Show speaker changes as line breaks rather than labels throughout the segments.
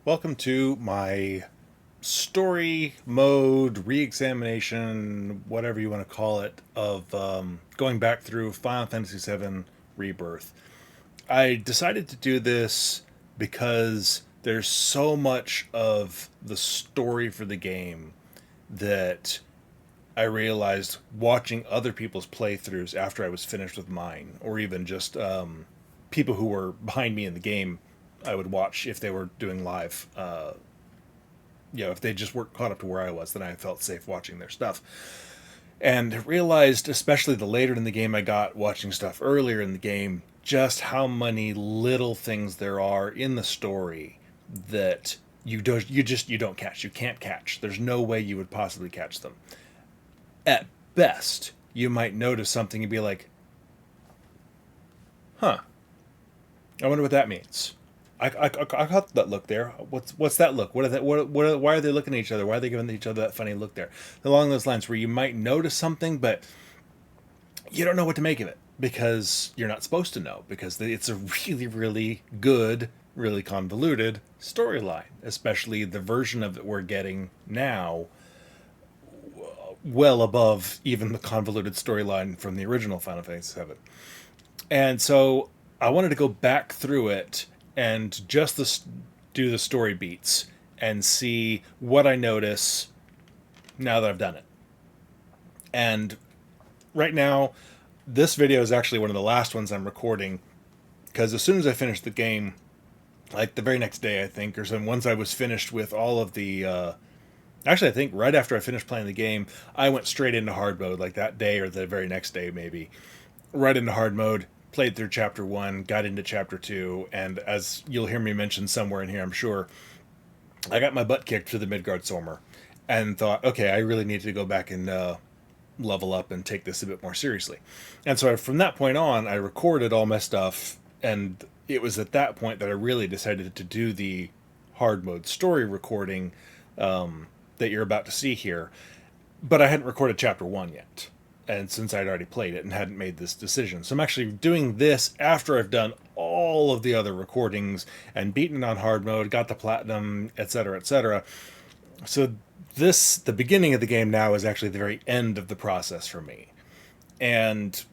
Welcome to my story mode re-examination, whatever you want to call it, of going back through Final Fantasy VII Rebirth. I decided to do this because there's so much of the story for the game that I realized watching other people's playthroughs after I was finished with mine, or even just people who were behind me in the game. I would watch if they were doing live. If they just weren't caught up to where I was, then I felt safe watching their stuff. And realized, especially the later in the game I got, watching stuff earlier in the game, just how many little things there are in the story that you don't catch. You can't catch. There's no way you would possibly catch them. At best, you might notice something and be like, "Huh, I wonder what that means." I caught that look there. What's that look? What are that? Why are they looking at each other? Why are they giving each other that funny look there? Along those lines, where you might notice something, but you don't know what to make of it because you're not supposed to know, because it's a really, really good, really convoluted storyline, especially the version of it we're getting now, well above even the convoluted storyline from the original Final Fantasy VII. And so I wanted to go back through it and just do the story beats and see what I notice now that I've done it. And right now, this video is actually one of the last ones I'm recording, because as soon as I finished the game, like the very next day, I think, or some, once I was finished with all of the actually, I think right after I finished playing the game, I went straight into hard mode, like that day or the very next day, maybe. Right into hard mode, played through Chapter 1, got into Chapter 2, and as you'll hear me mention somewhere in here, I'm sure, I got my butt kicked to the Midgard-Sormer and thought, okay, I really need to go back and level up and take this a bit more seriously. And so from that point on, I recorded all my stuff, and it was at that point that I really decided to do the hard mode story recording that you're about to see here. But I hadn't recorded Chapter 1 yet, and since I'd already played it and hadn't made this decision. So I'm actually doing this after I've done all of the other recordings and beaten it on hard mode, got the platinum, etc., etc. So the beginning of the game now is actually the very end of the process for me. And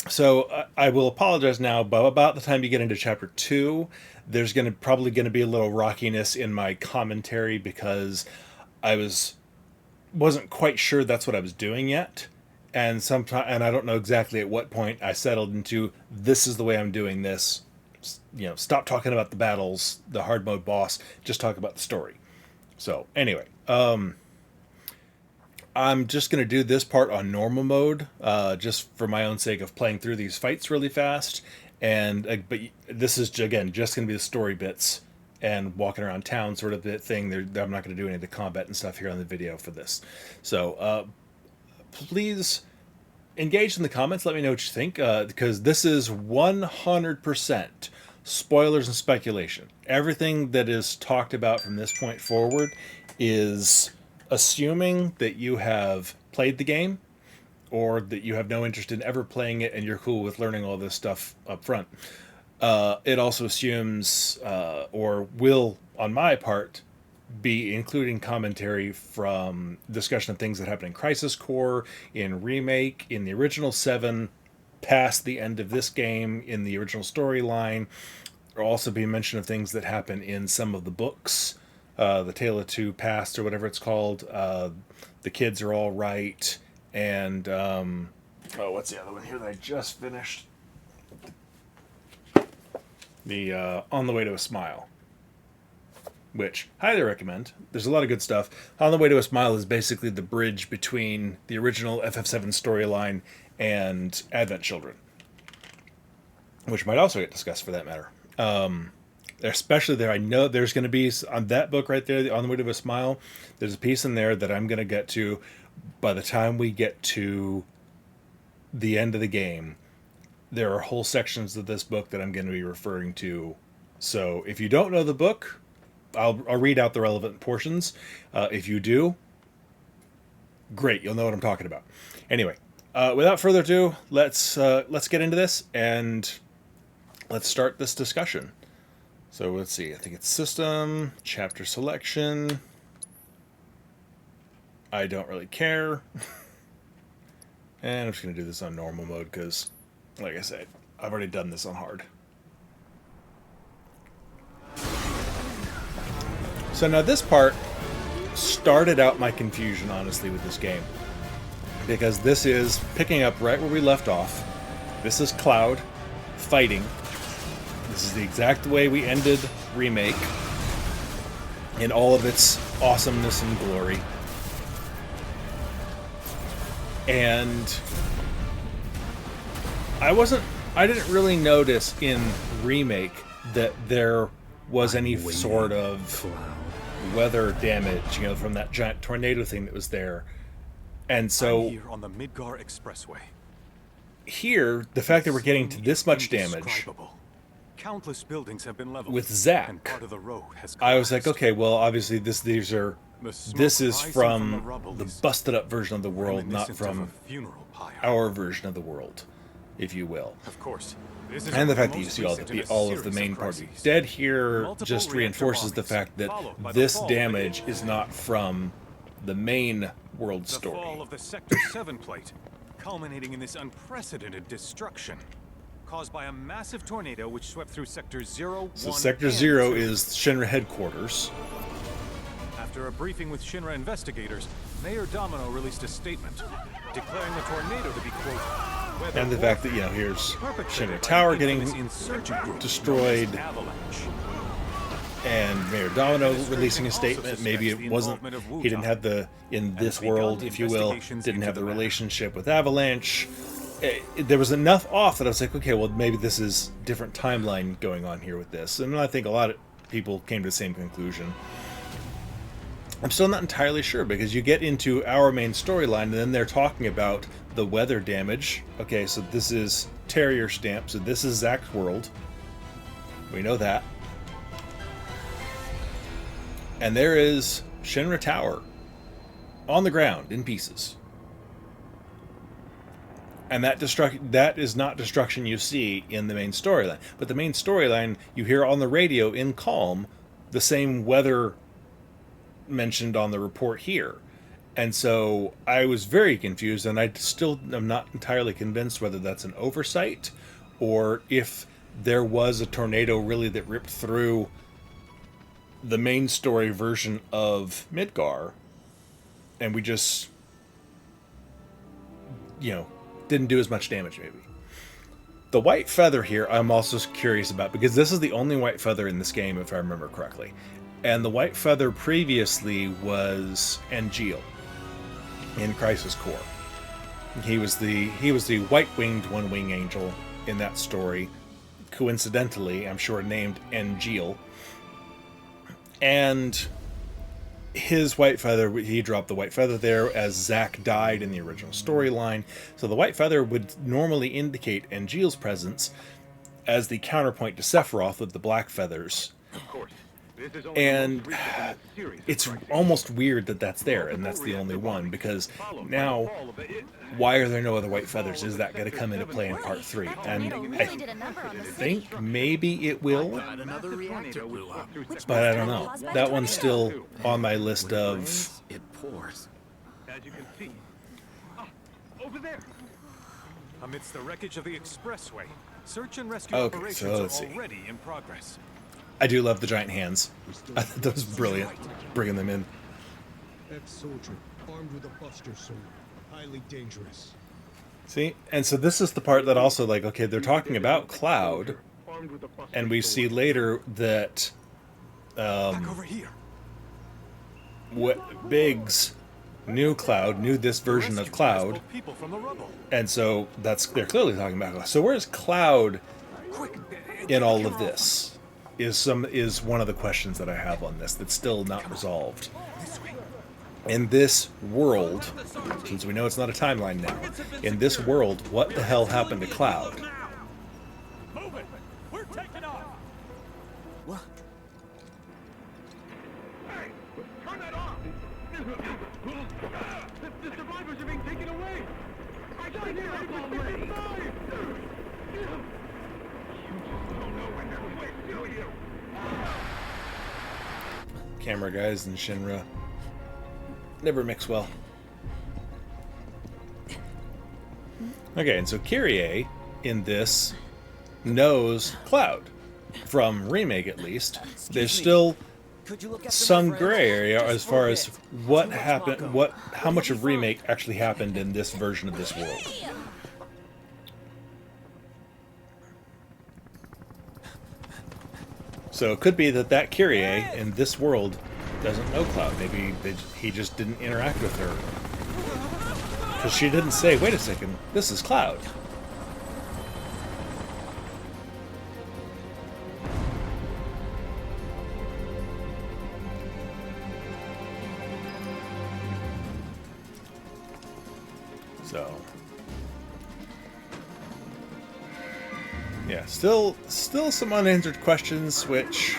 so I will apologize now, but about the time you get into Chapter 2, there's probably going to be a little rockiness in my commentary, because I wasn't quite sure that's what I was doing yet. And I don't know exactly at what point I settled into, this is the way I'm doing this. Stop talking about the battles, the hard mode boss, just talk about the story. So anyway, I'm just going to do this part on normal mode, just for my own sake of playing through these fights really fast. And but this is, again, just going to be the story bits and walking around town sort of thing. I'm not going to do any of the combat and stuff here on the video for this. So please engage in the comments. Let me know what you think, because this is 100% spoilers and speculation. Everything that is talked about from this point forward is assuming that you have played the game, or that you have no interest in ever playing it and you're cool with learning all this stuff up front. It also assumes, or will, on my part, be including commentary from discussion of things that happen in Crisis Core, in Remake, in the original 7, past the end of this game, in the original storyline. There will also be mention of things that happen in some of the books, the Tale of Two Past, or whatever it's called. The Kids Are All Right, and what's the other one here that I just finished? The On the Way to a Smile, which highly recommend. There's a lot of good stuff. On the Way to a Smile is basically the bridge between the original FF7 storyline and Advent Children, which might also get discussed for that matter. Especially there, I know there's going to be, on that book right there, On the Way to a Smile, there's a piece in there that I'm going to get to by the time we get to the end of the game. There are whole sections of this book that I'm going to be referring to. So if you don't know the book, I'll read out the relevant portions. If you do, great, you'll know what I'm talking about. Anyway, without further ado, let's get into this and let's start this discussion. So let's see. I think it's system, chapter selection. I don't really care. And I'm just going to do this on normal mode because, like I said, I've already done this on hard. So now this part started out my confusion, honestly, with this game. Because this is picking up right where we left off. This is Cloud fighting. This is the exact way we ended Remake in all of its awesomeness and glory. And I didn't really notice in Remake that there was any sort of weather damage, you know, from that giant tornado thing that was there. And so
here on the Midgar Expressway.
Here, the fact that we're getting to this much damage
countless buildings have been leveled
with Zack,
and part of the road has
I was like, okay, well, obviously this is from the busted up version of the world, not from our version of the world, if you will.
Of course.
And the fact that you see all of the main party dead here just reinforces the fact that this damage is not from the main world story.
The fall of the Sector 7 plate, culminating in this unprecedented destruction, caused by a massive tornado which swept through Sector 0,
So
1,
Sector 0 is Shinra headquarters.
After a briefing with Shinra investigators, Mayor Domino released a statement declaring the tornado to be, quote,
and the fact that, you know, here's Shinra Tower getting destroyed, and Mayor Domino releasing a statement. Maybe it wasn't, he didn't have the, in this world, if you will, didn't have the relationship with Avalanche. There was enough off that I was like, okay, well, maybe this is different timeline going on here with this. And I think a lot of people came to the same conclusion. I'm still not entirely sure, because you get into our main storyline, and then they're talking about the weather damage. Okay, so this is Terrier Stamp, so this is Zack's world. We know that. And there is Shinra Tower on the ground in pieces. And that is not destruction you see in the main storyline. But the main storyline, you hear on the radio in Calm the same weather mentioned on the report here. And so I was very confused, and I still am not entirely convinced whether that's an oversight or if there was a tornado really that ripped through the main story version of Midgar, and we just, you know, didn't do as much damage, maybe. The white feather here I'm also curious about, because this is the only white feather in this game, if I remember correctly. And the white feather previously was Angeal in Crisis Core. He was the white-winged one-wing angel in that story, coincidentally, I'm sure, named Angeal. And his white feather, he dropped the white feather there as Zack died in the original storyline. So the white feather would normally indicate Angeal's presence as the counterpoint to Sephiroth with the black feathers.
Of course.
And it's almost weird that that's there, and that's the only one, because now, why are there no other white feathers? Is that going to come into play in Part 3? And I think maybe it will, but I don't know. That one's still on my list of...
It pours. As you can see. Over there.
Amidst the wreckage of the expressway, search and rescue
Okay,
operations
so let's
are
see.
already in progress.
I do love the giant hands. I thought that was brilliant, bringing them in.
Ex-soldier, armed with a buster sword. Highly dangerous.
See? And so this is the part that also, like, okay, they're talking about Cloud, and we see later that
Back over here.
Biggs knew Cloud, knew this version of Cloud,
People from the rubble.
and so they're clearly talking about. So where's Cloud
Quick,
in all of this? Is one of the questions that I have on this that's still not resolved. In this world, since we know it's not a timeline now, in this world, what the hell happened to Cloud?
Move it. We're taking off.
What?
Hey! Turn that off! The survivors are being taken away! I got here already! You don't know when they're quick, do you?
camera guys and Shinra never mix well. Okay, and so Kyrie in this knows Cloud. From Remake, at least. There's still some gray area as far as what happened, how much of Remake actually happened in this version of this world. So it could be that Kyrie in this world doesn't know Cloud. Maybe he just didn't interact with her. Because she didn't say, wait a second, this is Cloud. So, yeah, still some unanswered questions, which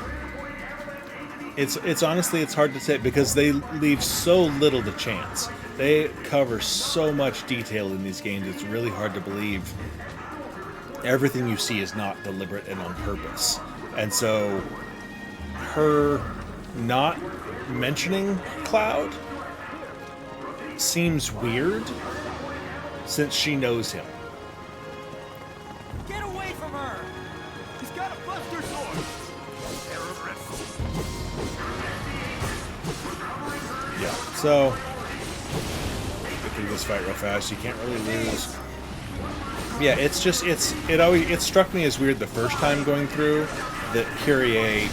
it's honestly it's hard to say because they leave so little to chance. They cover so much detail in these games. It's really hard to believe everything you see is not deliberate and on purpose. And so, her not mentioning Cloud seems weird. Since she knows him.
Get away from her! He's got a buster sword!
Yeah, so get through this fight real fast. You can't really lose. Yeah, it's just it struck me as weird the first time going through that Kyrie,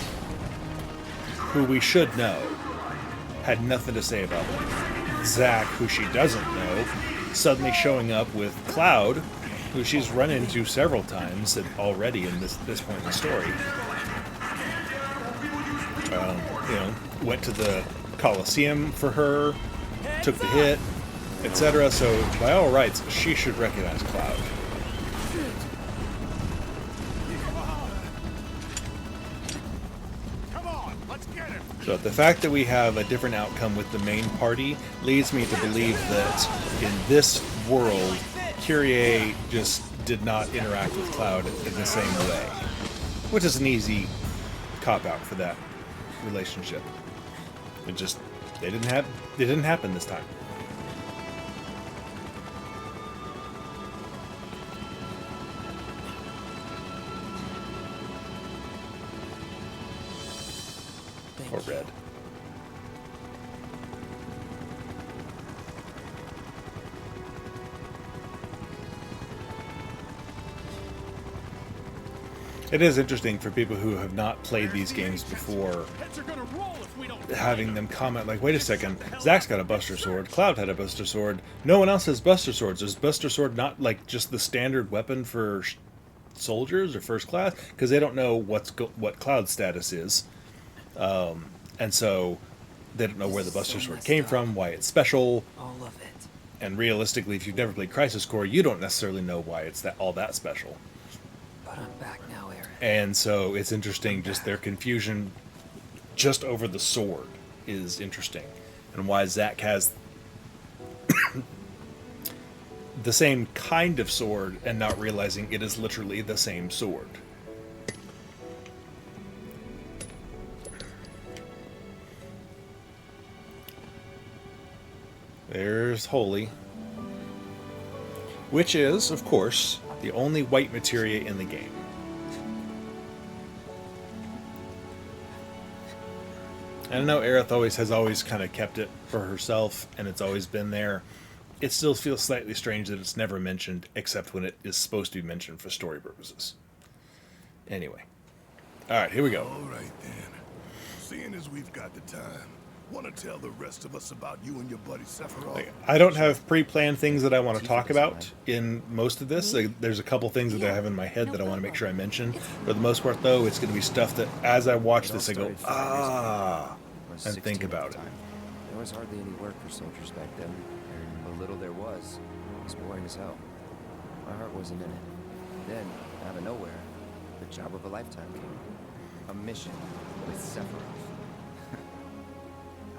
who we should know, had nothing to say about it. Zack, who she doesn't know, suddenly showing up with Cloud, who she's run into several times already in this point in the story. Went to the Coliseum for her, took the hit, etc. So by all rights, she should recognize Cloud. So the fact that we have a different outcome with the main party leads me to believe that in this world, Kyrie just did not interact with Cloud in the same way, which is an easy cop-out for that relationship. It didn't happen this time. Or red. It is interesting for people who have not played these games before, having them comment like, wait a second, Zack's got a Buster Sword, Cloud had a Buster Sword, no one else has Buster Swords. Is Buster Sword not like just the standard weapon for soldiers or first class? Because they don't know what Cloud's status is. And so they don't know where the Buster Sword came from, why it's special.
All of it.
And realistically, if you've never played Crisis Core, you don't necessarily know why it's all that special.
But I'm back now, Aaron.
And so it's interesting, just their confusion just over the sword is interesting. And why Zack has the same kind of sword and not realizing it is literally the same sword. There's Holy, which is, of course, the only white materia in the game. And I know Aerith has always kind of kept it for herself, and it's always been there. It still feels slightly strange that it's never mentioned, except when it is supposed to be mentioned for story purposes. Anyway. Alright, here we go.
Alright then. Seeing as we've got the time, want to tell the rest of us about you and your buddy Sephiroth?
I don't have pre-planned things that I want to talk about in most of this. There's a couple things that I have in my head that I want to make sure I mention. For the most part, though, it's going to be stuff that as I watch this, I go, and think about it.
There was hardly any work for soldiers back then. What little there was boring as hell. My heart wasn't in it. Then, out of nowhere, the job of a lifetime came. A mission with Sephiroth.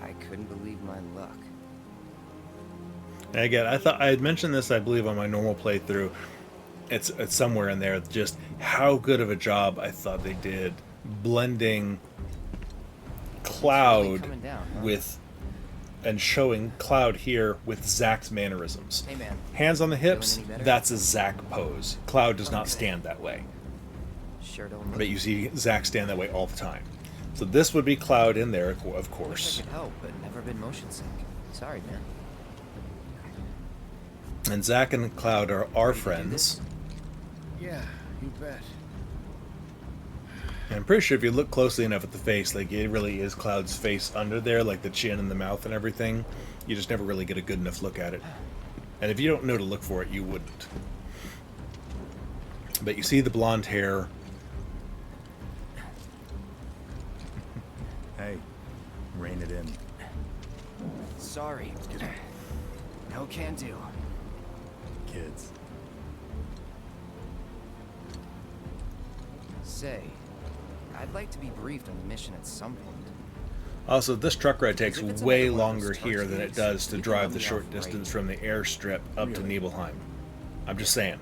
I couldn't believe my luck.
And again, I had mentioned this, I believe, on my normal playthrough. It's somewhere in there, just how good of a job I thought they did blending Cloud
coming down, huh?
with, and showing Cloud here with Zack's mannerisms.
Hey man,
Hands on the hips,
any better?
that's a Zack pose. Cloud does not
Okay.
stand that way.
sure don't look.
But you see Zack stand that way all the time. So this would be Cloud in there, of
Wish
course.
I could help, but never been motion sick. Sorry, man.
And Zack and Cloud are our friends.
Yeah, you bet.
And I'm pretty sure if you look closely enough at the face, like it really is Cloud's face under there, like the chin and the mouth and everything. You just never really get a good enough look at it. And if you don't know to look for it, you wouldn't. But you see the blonde hair.
Hey, rein it in.
Sorry. No can do.
Kids.
Say, I'd like to be briefed on the mission at some point.
Also, this truck ride takes
If it's
way
another one of
longer
those
here than it
target
does to
you can
drive
let
the
me
short
off
distance
right.
from the airstrip up to
Really?
Nibelheim. I'm just saying.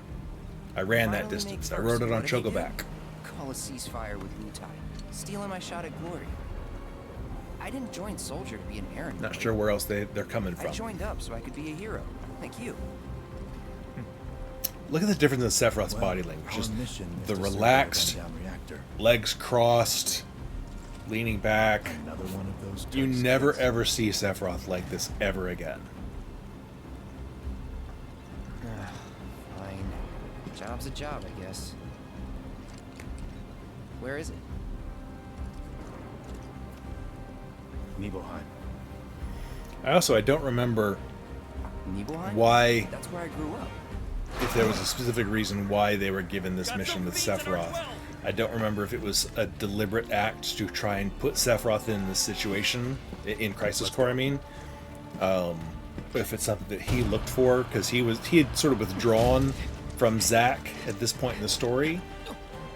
I ran that
Finally make
distance. I
first.
rode it on
What did he do?
Chocoback.
Call a ceasefire with Wutai. Stealing my shot at glory. I didn't join Soldier to be an errand
Not
boy.
sure where else they're coming
I
from.
joined up so I could be a hero. Like you.
Look at the difference in Sephiroth's body language.
Our
Just
mission is
the
to circle
relaxed,
the down reactor.
legs crossed, leaning back.
Another one of those.
You
turd
never
skits.
ever see Sephiroth like this ever again.
Fine. Job's a job, I guess. Where is it?
Nibelheim.
I don't remember
Nibelheim?
why,
That's where I grew up.
if there was a specific reason why they were given this mission with Sephiroth. I don't remember if it was a deliberate act to try and put Sephiroth in this situation, in Crisis Core, I mean. If it's something that he looked for, because he had sort of withdrawn from Zack at this point in the story,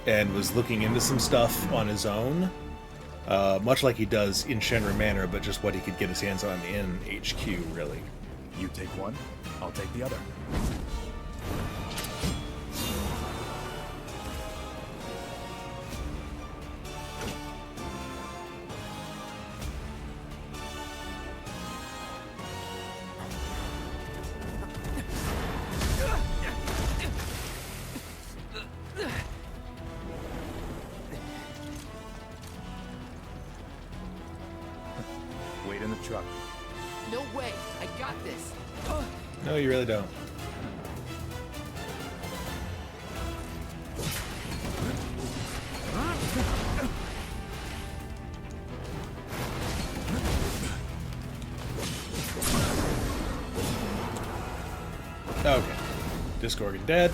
and was looking into some stuff on his own, much like he does in Shinra Manor, but just what he could get his hands on in HQ, really.
You take one, I'll take the other. Wait in the truck.
No way! I got this!
No, you really don't. Okay. Discorgan dead.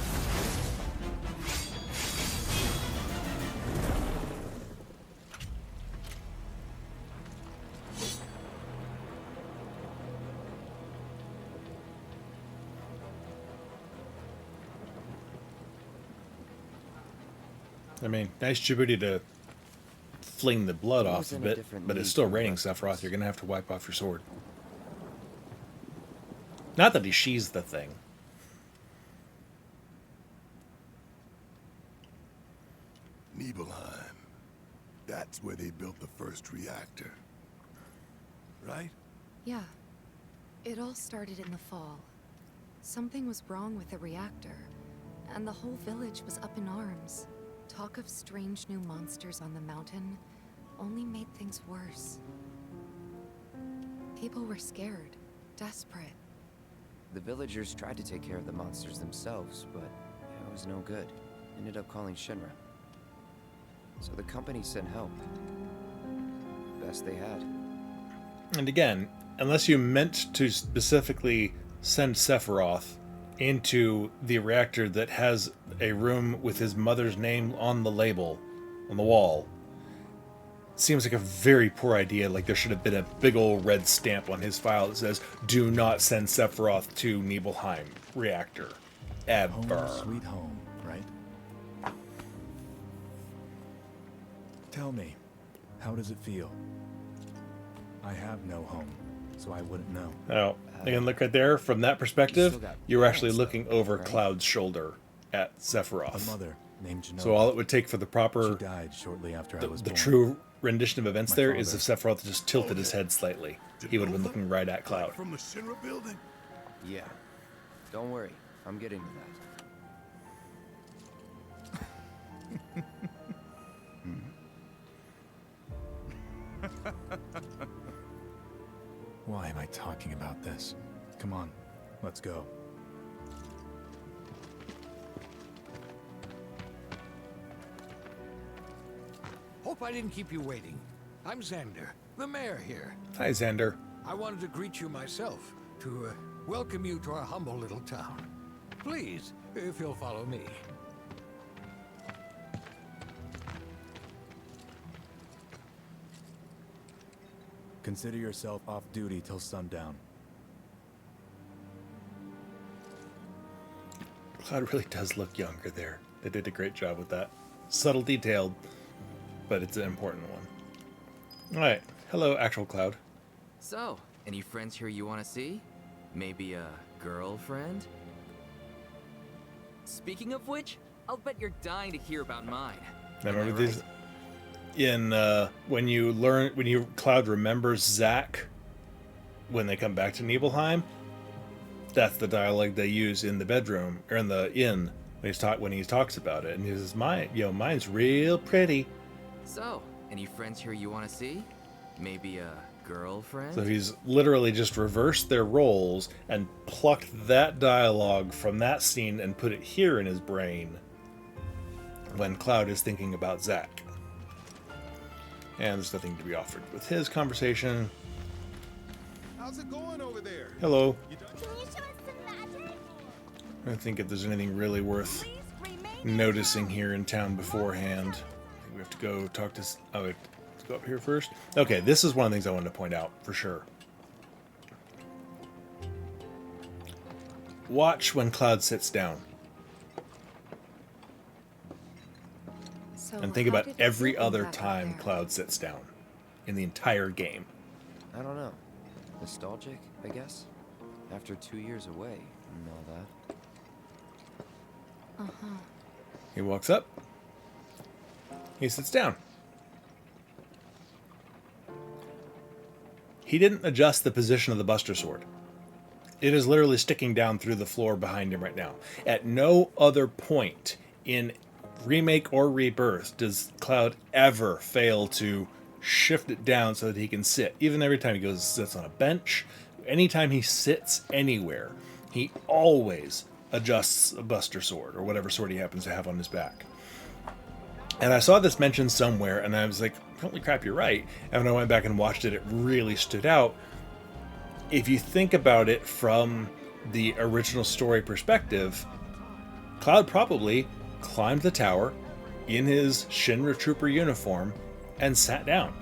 I mean, nice Djibouti to fling the blood
It
off
was
of
in a
it,
different
but it's
league
still
than
raining,
most of
Sephiroth.
us.
You're gonna have to wipe off your sword. Not that he sheathes the thing.
Nibelheim. That's where they built the first reactor. Right?
Yeah. It all started in the fall. Something was wrong with the reactor, and the whole village was up in arms. Talk of strange new monsters on the mountain only made things worse. People were scared, desperate.
The villagers tried to take care of the monsters themselves, but it was no good. Ended up calling Shinra. So the company sent help. Best they had.
And again, unless you meant to specifically send Sephiroth into the reactor that has a room with his mother's name on the label, on the wall, seems like a very poor idea. Like there should have been a big old red stamp on his file that says, "Do not send Sephiroth to Nibelheim reactor." Ever.
Home sweet home, right? Tell me, how does it feel? I have no home, so I wouldn't know.
Now, again, look right there. From that perspective,
still got
you're actually
parents,
looking
though,
over
right?
Cloud's shoulder at
A
Sephiroth.
mother named Genoa.
So all it would take for the
She
proper,
died shortly after I
the
was born.
true rendition of events
My
there is if
father.
Sephiroth just tilted his head slightly. He would have been looking right at Cloud.
From the Shinra building?
Yeah. Don't worry. I'm getting to that.
Why am I talking about this? Come on, let's go.
Hope I didn't keep you waiting. I'm Xander, the mayor here.
Hi, Xander.
I wanted to greet you myself, to welcome you to our humble little town. Please, if you'll follow me.
Consider yourself off duty till sundown.
Cloud really does look younger there. They did a great job with that. Subtle detailed, but it's an important one. Alright, hello, actual Cloud.
So, any friends here you want to see? Maybe a girlfriend? Speaking of which, I'll bet you're dying to hear about mine.
Now,
Am I
remember these
right?
when Cloud remembers Zack when they come back to Nibelheim, that's the dialogue they use in the bedroom or in the inn when he talks about it, and he says, mine's real pretty."
So, any friends here you want to see? Maybe a girlfriend?
So he's literally just reversed their roles and plucked that dialogue from that scene and put it here in his brain when Cloud is thinking about Zack. And there's nothing to be offered with his conversation.
How's it going over there?
Hello.
You done?
Can you show us some magic?
I think if there's anything really worth noticing here in town beforehand. I think we have to go talk to... Oh, we have to go up here first? Okay, this is one of the things I wanted to point out, for sure. Watch when Cloud sits down.
So
And think
how
about
did it
every
feel
other
back up
time
there?
Cloud sits down in the entire game.
I don't know. Nostalgic, I guess? After 2 years away and all that.
Uh-huh.
He walks up. He sits down. He didn't adjust the position of the Buster Sword. It is literally sticking down through the floor behind him right now. At no other point in Remake or Rebirth does Cloud ever fail to shift it down so that he can sit. Even every time he goes sits on a bench, anytime he sits anywhere, he always adjusts a Buster Sword or whatever sword he happens to have on his back. And I saw this mentioned somewhere, and I was like, holy crap, you're right. And when I went back and watched it, it really stood out. If you think about it from the original story perspective, Cloud probably climbed the tower in his Shinra Trooper uniform and sat down.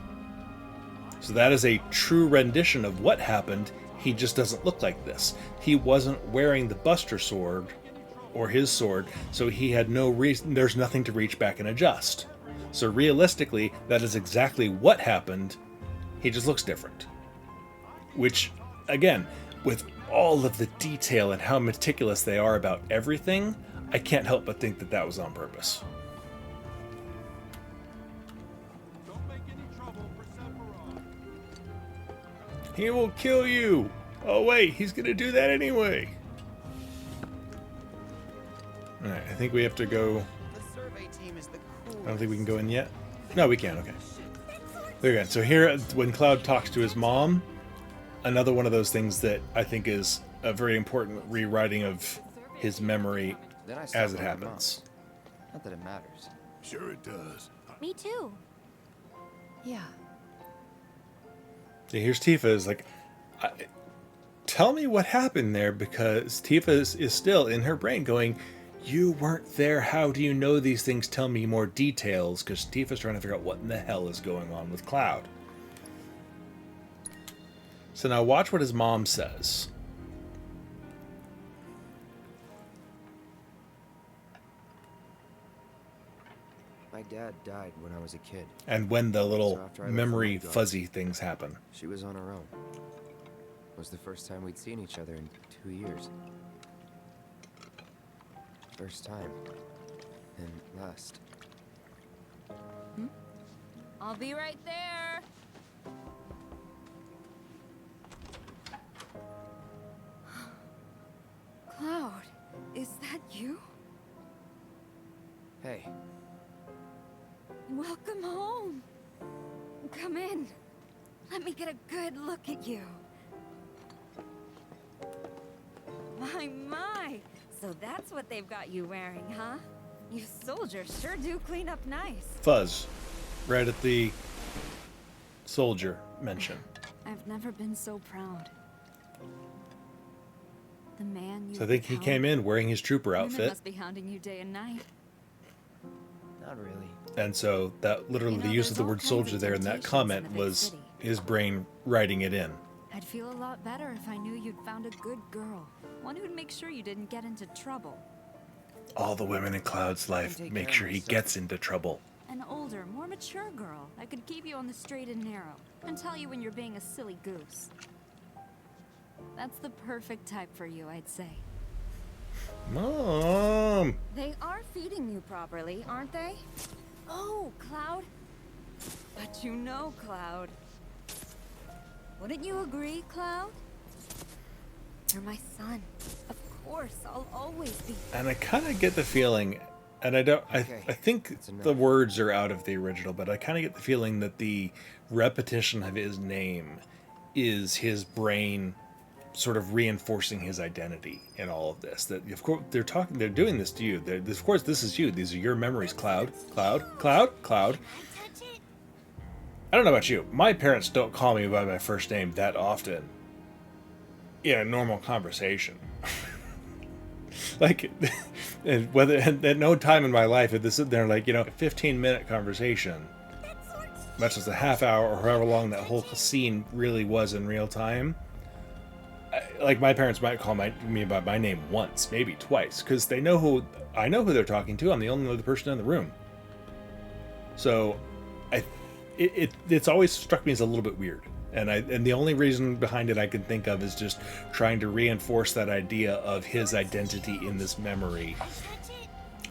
So that is a true rendition of what happened. He just doesn't look like this. He wasn't wearing the Buster Sword or his sword, so he had no reason, there's nothing to reach back and adjust. So realistically, that is exactly what happened. He just looks different. Which, again, with all of the detail and how meticulous they are about everything, I can't help but think that that was on purpose.
Don't make any trouble for Sephiroth.
He will kill you! Oh wait, he's gonna do that anyway! Alright, I think we have to go...
The survey team is the coolest.
I don't think we can go in yet. No, we can, okay. There you go. So here, when Cloud talks to his mom, another one of those things that I think is a very important rewriting of his memory
Then I
as
stopped
it
by my mom.
happens.
Not that it matters.
Sure it does.
Me too.
Yeah.
So here's Tifa is like, tell me what happened there, because Tifa is still in her brain going, you weren't there, how do you know these things? Tell me more details, because Tifa's trying to figure out what in the hell is going on with Cloud. So now watch what his mom says.
My dad died when I was a kid.
And when the little
So after I left
memory
for my
fuzzy things happen.
She was on her own. It was the first time we'd seen each other in 2 years. First time. And last.
I'll be right there.
Cloud, is that you?
Hey,
Welcome home. Come in. Let me get a good look at you. My. So that's what they've got you wearing, huh? You soldiers sure do clean up nice.
Fuzz, right at the soldier mention.
I've never been so proud. The man you
So I think he came in wearing his trooper
Women
outfit.
must be hounding you day and night.
not really.
And so that literally
You know,
the use of
there's
the
all
word
kinds
soldier
of
there in that
temptations
comment
in the big
was
city.
his brain writing it in.
I'd feel a lot better if I knew you'd found a good girl. One who'd make sure you didn't get into trouble.
All the women in Cloud's life
take
make
care
sure
of
he
myself.
gets into trouble.
An older, more mature girl that could keep you on the straight and narrow and tell you when you're being a silly goose. That's the perfect type for you, I'd say.
Mom!
They are feeding you properly, aren't they? Oh, Cloud. But you know, Cloud. Wouldn't you agree, Cloud? You're my son. Of course, I'll always be.
And I kind of get the feeling, and I don't, I think
That's enough.
the words are out of the original, but I kind of get the feeling that the repetition of his name is his brain sort of reinforcing his identity in all of this. That of course they're doing this to you. Of course, this is you. These are your memories. Cloud, Cloud, Cloud, Cloud. I don't know about you. My parents don't call me by my first name that often in a normal conversation. Like, and whether at no time in my life if this they're like, a 15-minute conversation, much as a half hour or however long that whole scene really was in real time. Like, my parents might call me by my name once, maybe twice, because they know I know who they're talking to. I'm the only other person in the room. So, it's always struck me as a little bit weird, and the only reason behind it I can think of is just trying to reinforce that idea of his identity in this memory.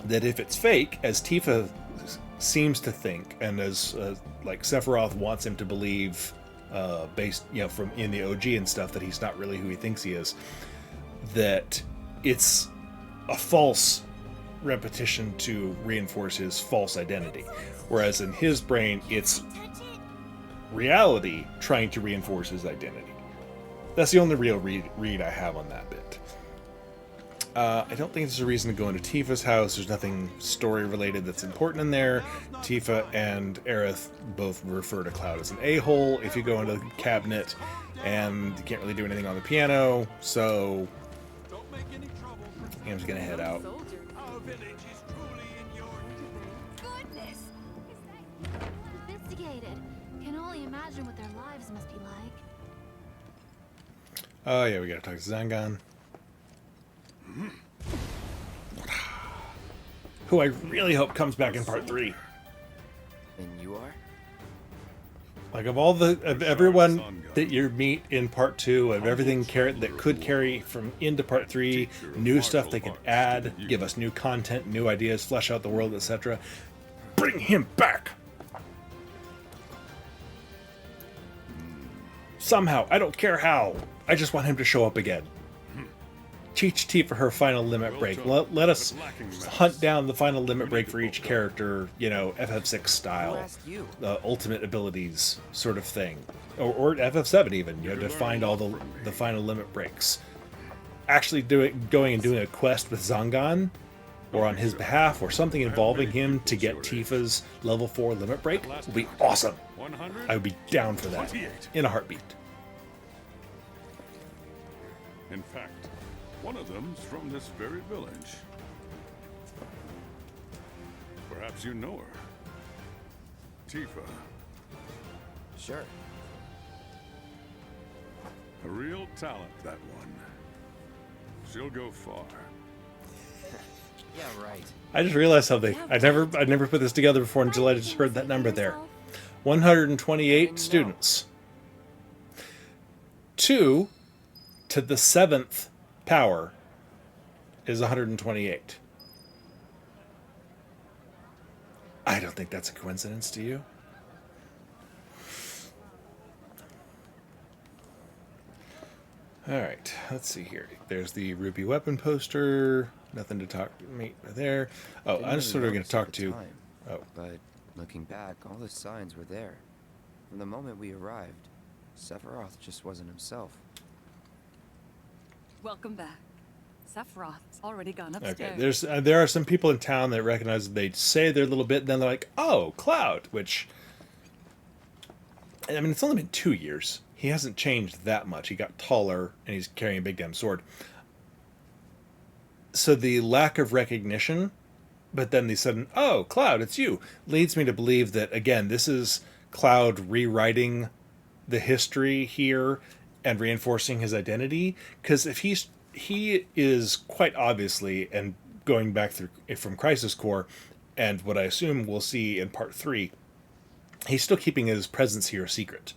That if it's fake, as Tifa seems to think, and as like Sephiroth wants him to believe, based from in the OG and stuff, that he's not really who he thinks he is, that it's a false repetition to reinforce his false identity. Whereas in his brain, it's reality trying to reinforce his identity. That's the only real read I have on that bit. I don't think there's a reason to go into Tifa's house. There's nothing story-related that's important in there. Tifa and Aerith both refer to Cloud as an a-hole if you go into the cabinet, and you can't really do anything on the piano, so I'm just gonna head out.
Our village is truly in your...
Goodness! Is that sophisticated? Can only imagine what their lives must be like.
Oh yeah, we gotta talk to Zangan. Who I really hope comes back in part 3.
And you are?
Like, of everyone that you meet in part 2, of everything that could carry from into part 3, new stuff they could add, give us new content, new ideas, flesh out the world, etc. Bring him back! Somehow, I don't care how. I just want him to show up again. Teach Tifa her final limit break. Let us hunt down the final limit break for each character, FF6 style, ultimate abilities sort of thing, or FF7 even. You have to find all the final limit breaks. Actually, going and doing a quest with Zangan, or on his behalf, or something involving him to get Tifa's level 4 limit break would be awesome. I would be down for that in a heartbeat.
In fact, one of them's from this very village. Perhaps you know her. Tifa.
Sure.
A real talent, that one. She'll go far.
Yeah, right.
I just realized something. I never put this together before until I just heard that number there. 128 students. 2 to the 7th power is 128. I don't think that's a coincidence, do you? All right, let's see here. There's the Ruby weapon poster. Nothing to talk me there. Oh,
Didn't
I'm just
really
sort of going
notice
to
at
talk
the
to.
time,
Oh,
But looking back, all the signs were there. From the moment we arrived, Sephiroth just wasn't himself.
Welcome back. Sephiroth's already gone
okay.
upstairs.
There are some people in town that recognize that they say their little bit, and then they're like, "Oh, Cloud," which. I mean, it's only been 2 years. He hasn't changed that much. He got taller, and he's carrying a big damn sword. So the lack of recognition, but then the sudden, "Oh, Cloud, it's you," leads me to believe that, again, this is Cloud rewriting the history here and reinforcing his identity. Because if he is quite obviously, and going back through from Crisis Core, and what I assume we'll see in Part 3, he's still keeping his presence here a secret,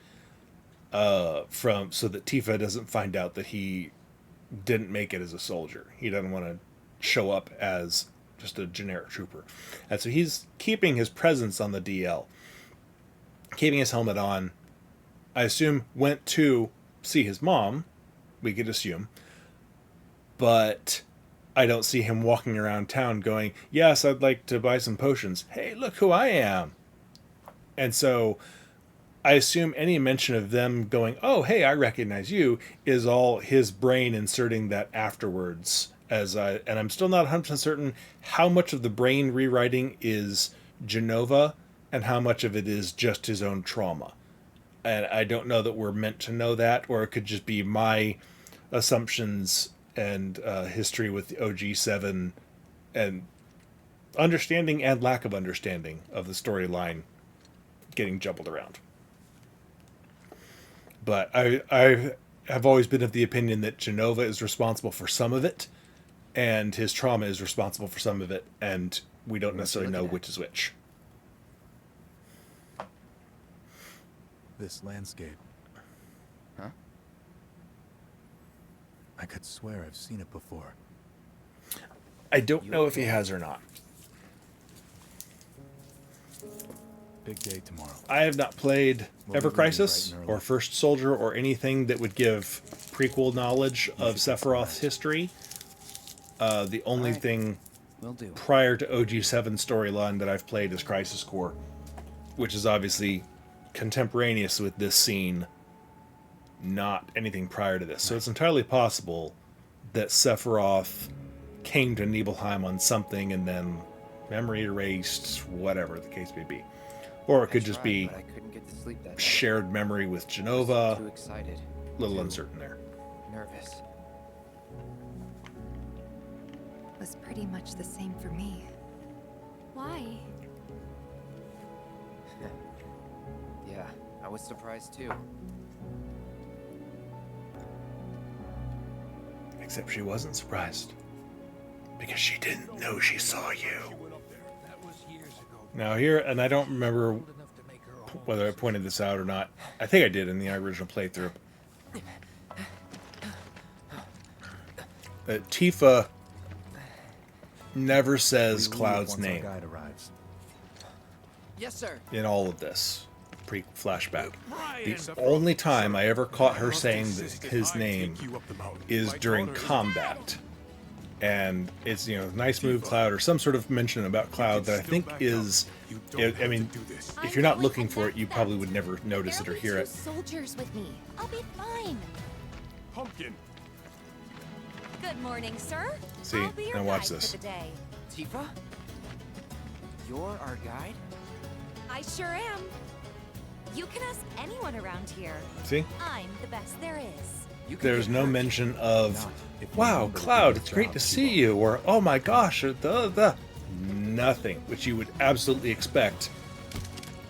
so that Tifa doesn't find out that he didn't make it as a soldier. He doesn't want to show up as just a generic trooper, and so he's keeping his presence on the DL, keeping his helmet on. I assume went to see his mom. We could assume, but I don't see him walking around town going, "Yes, I'd like to buy some potions. Hey, look who I am." And so I assume any mention of them going, "Oh, hey, I recognize you," is all his brain inserting that afterwards. And I'm still not 100% certain how much of the brain rewriting is Genova and how much of it is just his own trauma. And I don't know that we're meant to know that, or it could just be my assumptions and history with the OG7 and understanding and lack of understanding of the storyline getting jumbled around. But I have always been of the opinion that Genova is responsible for some of it, and his trauma is responsible for some of it, and we don't necessarily know which is which.
This landscape.
Huh?
I could swear I've seen it before.
I don't know if he has or not.
Big day tomorrow.
I have not played
We'll
Ever
be leaving
Crisis
bright and early.
or First Soldier or anything that would give prequel knowledge of Sephiroth's history. The only
Alright.
thing
Will do.
prior to OG7 storyline that I've played is Crisis Core, which is obviously contemporaneous with this scene, not anything prior to this. So it's entirely possible that Sephiroth came to Nibelheim on something and then memory erased, whatever the case may be. Or it could just be
But I couldn't get to sleep that night.
shared memory with
Too
Genova.
excited.
A little
Too
uncertain there.
Nervous.
Was pretty much the same for me.
Why?
Yeah, I was surprised too.
Except she wasn't surprised. Because she didn't know she saw you.
That was years ago.
Now here, and I don't remember
Old enough to make her own
whether I pointed this out or not. I think I did in the original playthrough. That Tifa never says
We leave
Cloud's
once our
name
guide arrives.
Yes, sir.
in all of this flashback.
Brian!
The only time I ever caught her saying his name is during combat. And it's, nice move, Cloud, or some sort of mention about Cloud that I think is, I mean, if you're not looking for it, you probably would never notice it or hear it.
Soldiers with me. I'll be fine.
Pumpkin!
Good morning, sir.
See,
I'll be your
now watch
guide
this.
for the day.
Tifa? You're our guide?
I sure am. You can ask anyone around here.
See?
I'm the best there is.
You can
There's
get
no
hurt.
mention of,
Not if you
wow,
remember to do
Cloud,
your
it's great
job,
to
you
see
won't.
you, or oh my gosh, or the. Nothing, which you would absolutely expect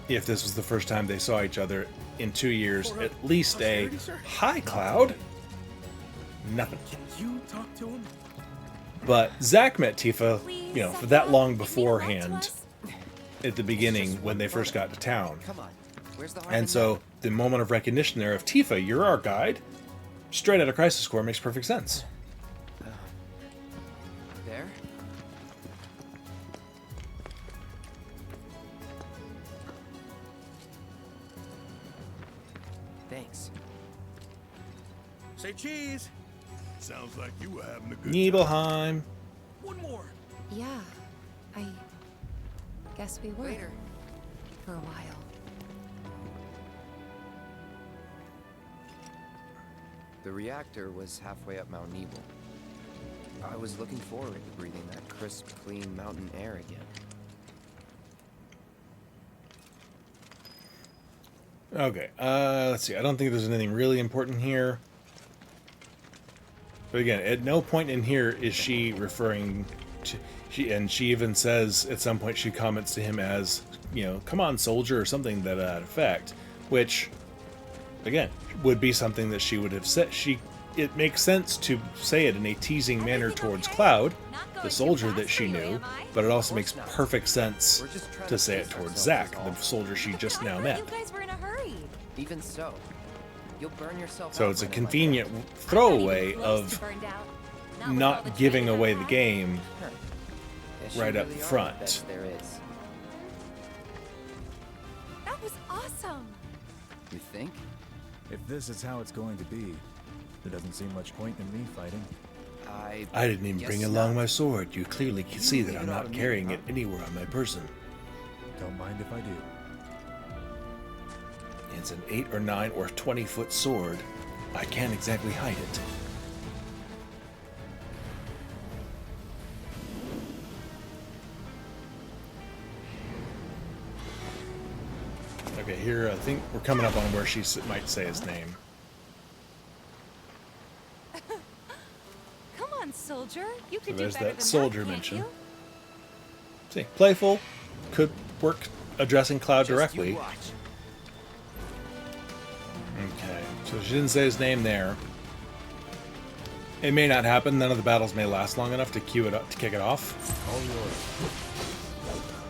if this was the first time they saw each other in 2 years. At least a, hi, Cloud. Nothing.
You talk to him?
But Zack met Tifa,
Please,
for that
Sephiroth,
long
give me a love to
beforehand
us.
at the beginning when they first got to town.
Come on. Where's the
And so the moment of recognition there of Tifa, you're our guide, straight out of Crisis Core makes perfect sense.
There? Thanks.
Say cheese.
Sounds like you were having a good time.
Nibelheim.
One more.
Yeah, I guess we were.
Later.
For a while.
The reactor was halfway up Mt.Nibel. I was looking forward to breathing that crisp, clean mountain air again.
Okay, let's see. I don't think there's anything really important here. But again, at no point in here is she referring to... She even says at some point, she comments to him as, you know, come on, soldier, or something to that effect. Which, again, would be something that she would have said. It makes sense to say it in a teasing manner towards Cloud, the soldier that she knew, but it also makes perfect sense to say it towards Zack, the soldier she just now met.
You guys were in a hurry.
Even so, you'll burn yourself
So
out
it's a
running
convenient
like
throwaway
Close
of
to burned out. Not with all
not
the
giving
training
away
I've
the
had.
game
that. Yes, you
right up
really are the
front.
best there is.
That was awesome.
You think?
If this is how it's going to be, there doesn't seem much point in me fighting.
I didn't even
guess
bring along
not.
my sword. You clearly can see that
leave
I'm
it
not
on me,
carrying
huh?
it anywhere on my person.
Don't mind if I do.
It's an 8 or 9 or 20-foot sword. I can't exactly hide it. Okay, here I think we're coming up on where she might say his name.
Come on, soldier. You
So
could do
there's
better
that
than
soldier
that, can't
mention.
you?
See, playful, could work addressing Cloud
Just you
directly.
watch.
Okay, so she didn't say his name there. It may not happen. None of the battles may last long enough to queue it up to kick it off.
All yours.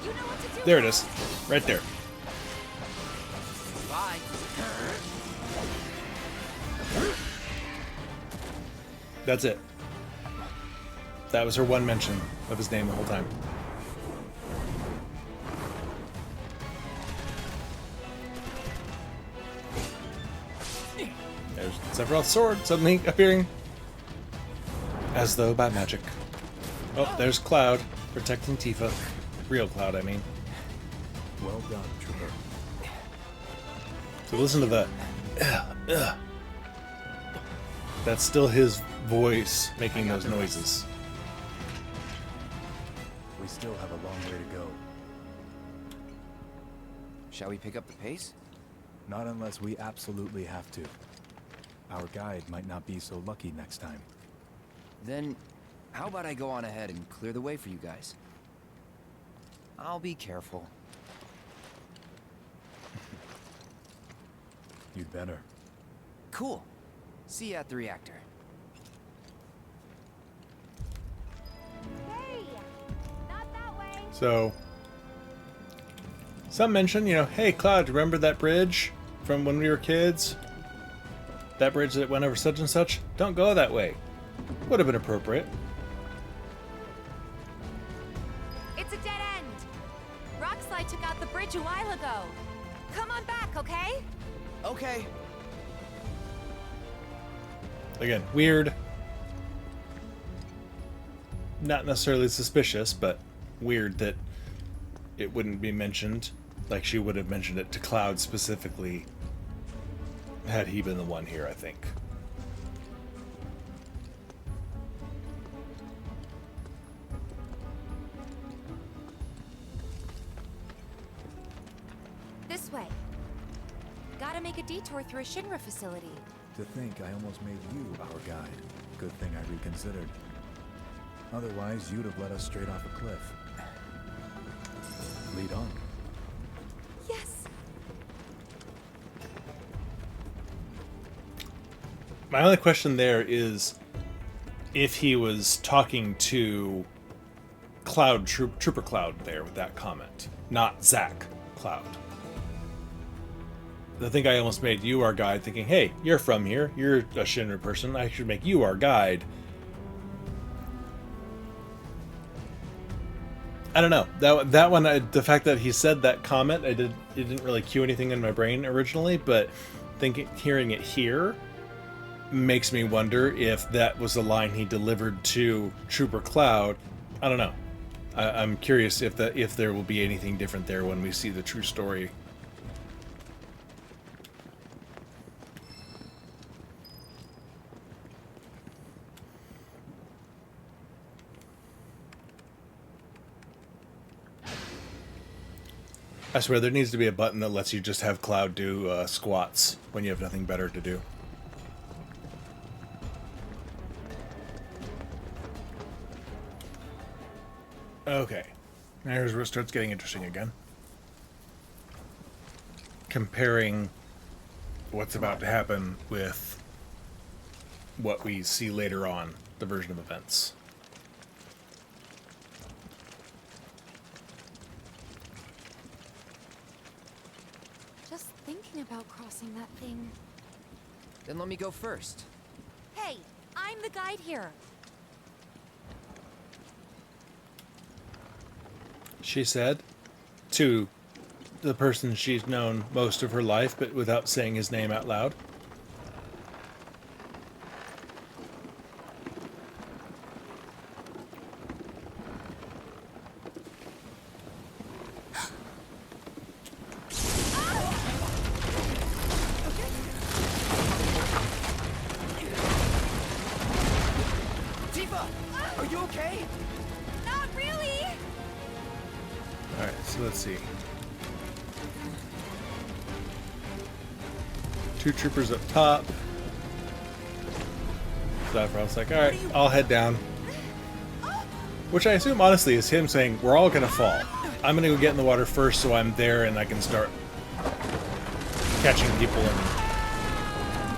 You know what to do.
There it is, right there.
Bye.
That's it. That was her one mention of his name the whole time. There's Sephiroth's sword suddenly appearing. As though by magic. Oh, there's Cloud protecting Tifa. Real Cloud, I mean.
Well done, Trooper.
So listen to that. That's still his voice making those noises.
We still have a long way to go.
Shall we pick up the pace?
Not unless we absolutely have to. Our guide might not be so lucky next time.
Then, how about I go on ahead and clear the way for you guys? I'll be careful.
You'd better.
Cool. See you at the reactor.
Hey! Not that way!
So, some mention, you know, hey Cloud, remember that bridge from when we were kids? That bridge that went over such and such? Don't go that way. Would have been appropriate.
It's a dead end. Rockslide took out the bridge a while ago. Come on back, okay?
Okay.
Again, weird. Not necessarily suspicious, but weird that it wouldn't be mentioned. Like she would have mentioned it to Cloud specifically had he been the one here, I think.
This way. Gotta make a detour through a Shinra facility.
To think I almost made you our guide. Good thing I reconsidered. Otherwise, you'd have led us straight off a cliff. Lead on.
Yes.
My only question there is if he was talking to Cloud, Trooper Cloud there with that comment, not Zack Cloud. I think I almost made you our guide thinking, hey, you're from here, you're a Shinra person, I should make you our guide. I don't know. That one, the fact that he said that comment, it didn't really cue anything in my brain originally, but hearing it here, makes me wonder if that was a line he delivered to Trooper Cloud. I don't know. I'm curious if there will be anything different there when we see the true story. I swear there needs to be a button that lets you just have Cloud do squats when you have nothing better to do. Okay, now here's where it starts getting interesting again. Comparing what's about to happen with what we see later on, the version of events.
Just thinking about crossing that thing.
Then let me go first.
Hey, I'm the guide here.
She said to the person she's known most of her life, but without saying his name out loud.
Tifa! Are you okay?
Not really!
Alright, so let's see. 2 troopers up top. Sephiroth's like, alright, I'll head down. Which I assume, honestly, is him saying, we're all gonna fall. I'm gonna go get in the water first so I'm there and I can start catching people and,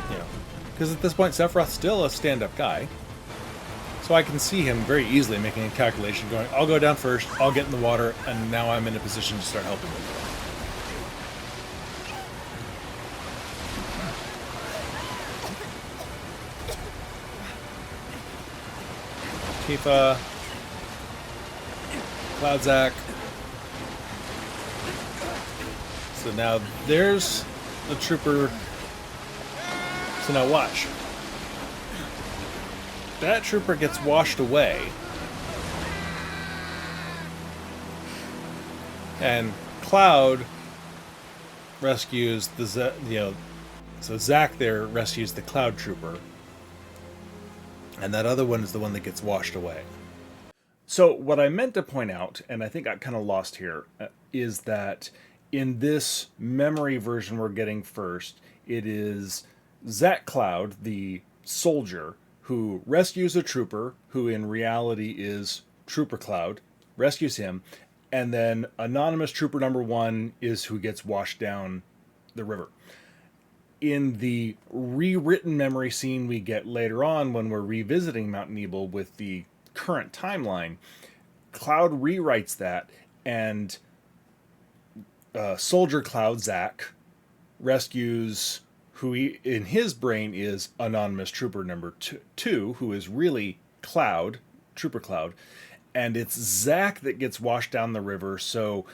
you know. Because at this point, Sephiroth's still a stand-up guy. So I can see him very easily making a calculation going, I'll go down first, I'll get in the water, and now I'm in a position to start helping them. Tifa. Cloud Zack. So now there's the trooper. So now watch. That trooper gets washed away. And Cloud rescues the so Zack there rescues the Cloud trooper. And that other one is the one that gets washed away. So what I meant to point out, and I think I kind of lost here, is that in this memory version we're getting first, it is Zack Cloud, the soldier, who rescues a trooper, who in reality is Trooper Cloud, rescues him, and then anonymous trooper number 1 is who gets washed down the river. In the rewritten memory scene we get later on when we're revisiting Mt.Nibel with the current timeline, Cloud rewrites that, and Soldier Cloud, Zack, rescues who in his brain is anonymous trooper number 2, who is really Cloud, Trooper Cloud, and it's Zack that gets washed down the river. So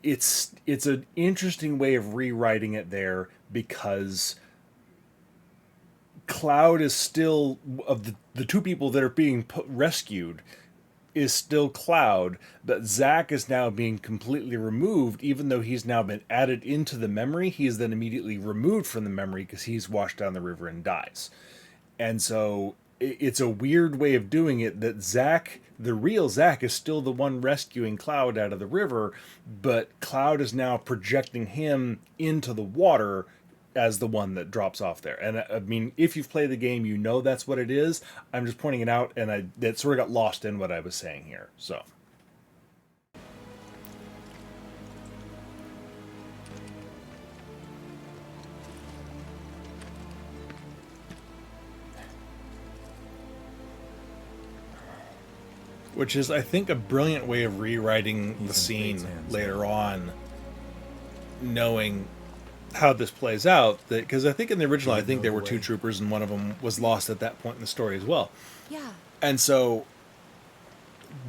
it's an interesting way of rewriting it there, because Cloud is still, of the 2 people that are being rescued, is still Cloud, but Zack is now being completely removed. Even though he's now been added into the memory, he is then immediately removed from the memory because he's washed down the river and dies. And so it's a weird way of doing it, that Zack, the real Zack, is still the one rescuing Cloud out of the river, but Cloud is now projecting him into the water as the one that drops off there. And I mean, if you've played the game, you know that's what it is. I'm just pointing it out, and that sort of got lost in what I was saying here. So. Which is, I think, a brilliant way of rewriting the scene later on, knowing how this plays out. Because I think in the original, I think there were 2 troopers, and one of them was lost at that point in the story as well.
Yeah.
And so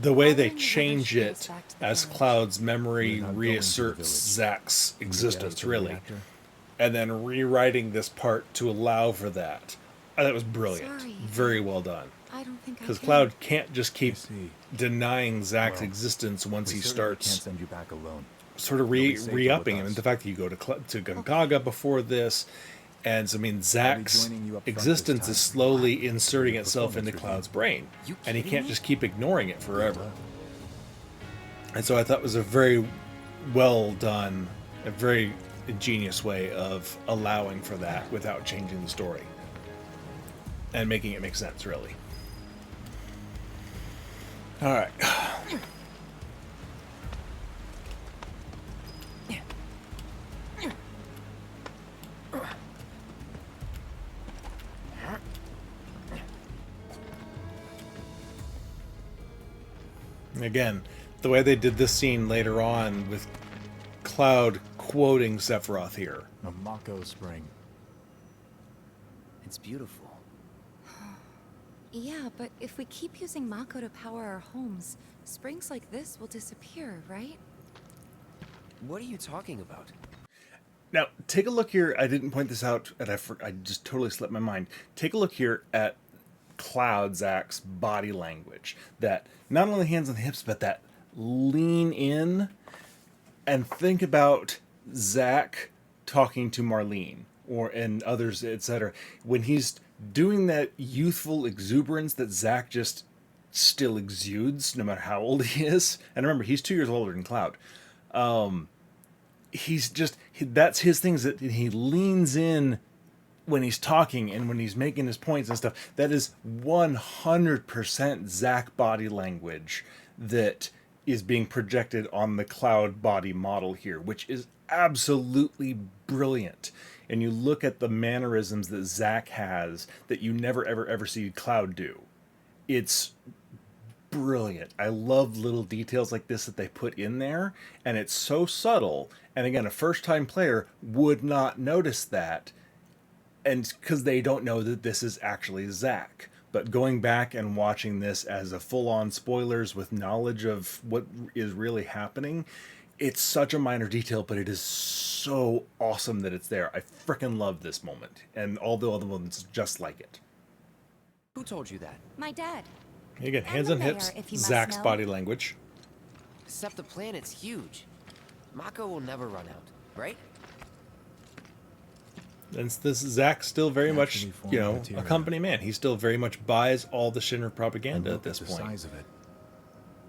the way they change it as Cloud's memory reasserts Zack's existence, really, and then rewriting this part to allow for that. I thought it was brilliant.
Sorry.
Very well done.
I don't think I
Because
can.
Cloud can't just keep
see.
denying Zack's
Well,
existence once
we
he
certainly
starts
can't send you back alone.
sort of
You'll be safer
re-upping
with
him.
us.
And the fact that you go to Gongaga before this, and so, I mean, Zack's
joining you up front
existence
this
is
time.
slowly inserting
Your
itself into
performance
Cloud's brain,
You
and he
kidding
can't
me?
just keep ignoring it forever. And so I thought it was a very well done, a very ingenious way of allowing for that without changing the story and making it make sense, really. All right. Again, the way they did this scene later on with Cloud quoting Sephiroth here.
A Mako Spring.
It's beautiful.
Yeah, but if we keep using Mako to power our homes, springs like this will disappear, right?
What are you talking about?
Now, take a look here. I didn't point this out, and I just totally slipped my mind. Take a look here at Cloud Zack's body language. That not only hands on the hips, but that lean in, and think about Zack talking to Marlene and others, etc. When he's doing that youthful exuberance that Zack just still exudes, no matter how old he is. And remember, he's 2 years older than Cloud. That's his things, that he leans in when he's talking and when he's making his points and stuff. That is 100% Zack body language that is being projected on the Cloud body model here, which is absolutely brilliant. And you look at the mannerisms that Zack has that you never ever see Cloud do. It's brilliant. I love little details like this that they put in there, and it's so subtle. And again, a first-time player would not notice that, and because they don't know that this is actually Zack. But going back and watching this as a full-on spoilers with knowledge of what is really happening, it's such a minor detail, but it is so awesome that it's there. I frickin' love this moment, and all the other ones just like it.
Who told you that?
My dad.
Again, hands
the
on hips,
mayor, if you must
Zack's
know.
body language.
Except the planet's huge. Mako will never run out, right?
And this Zack's still very much,
Naturally formed
a
material.
company man. He still very much buys all the Shinra propaganda at this
the
point.
size of it.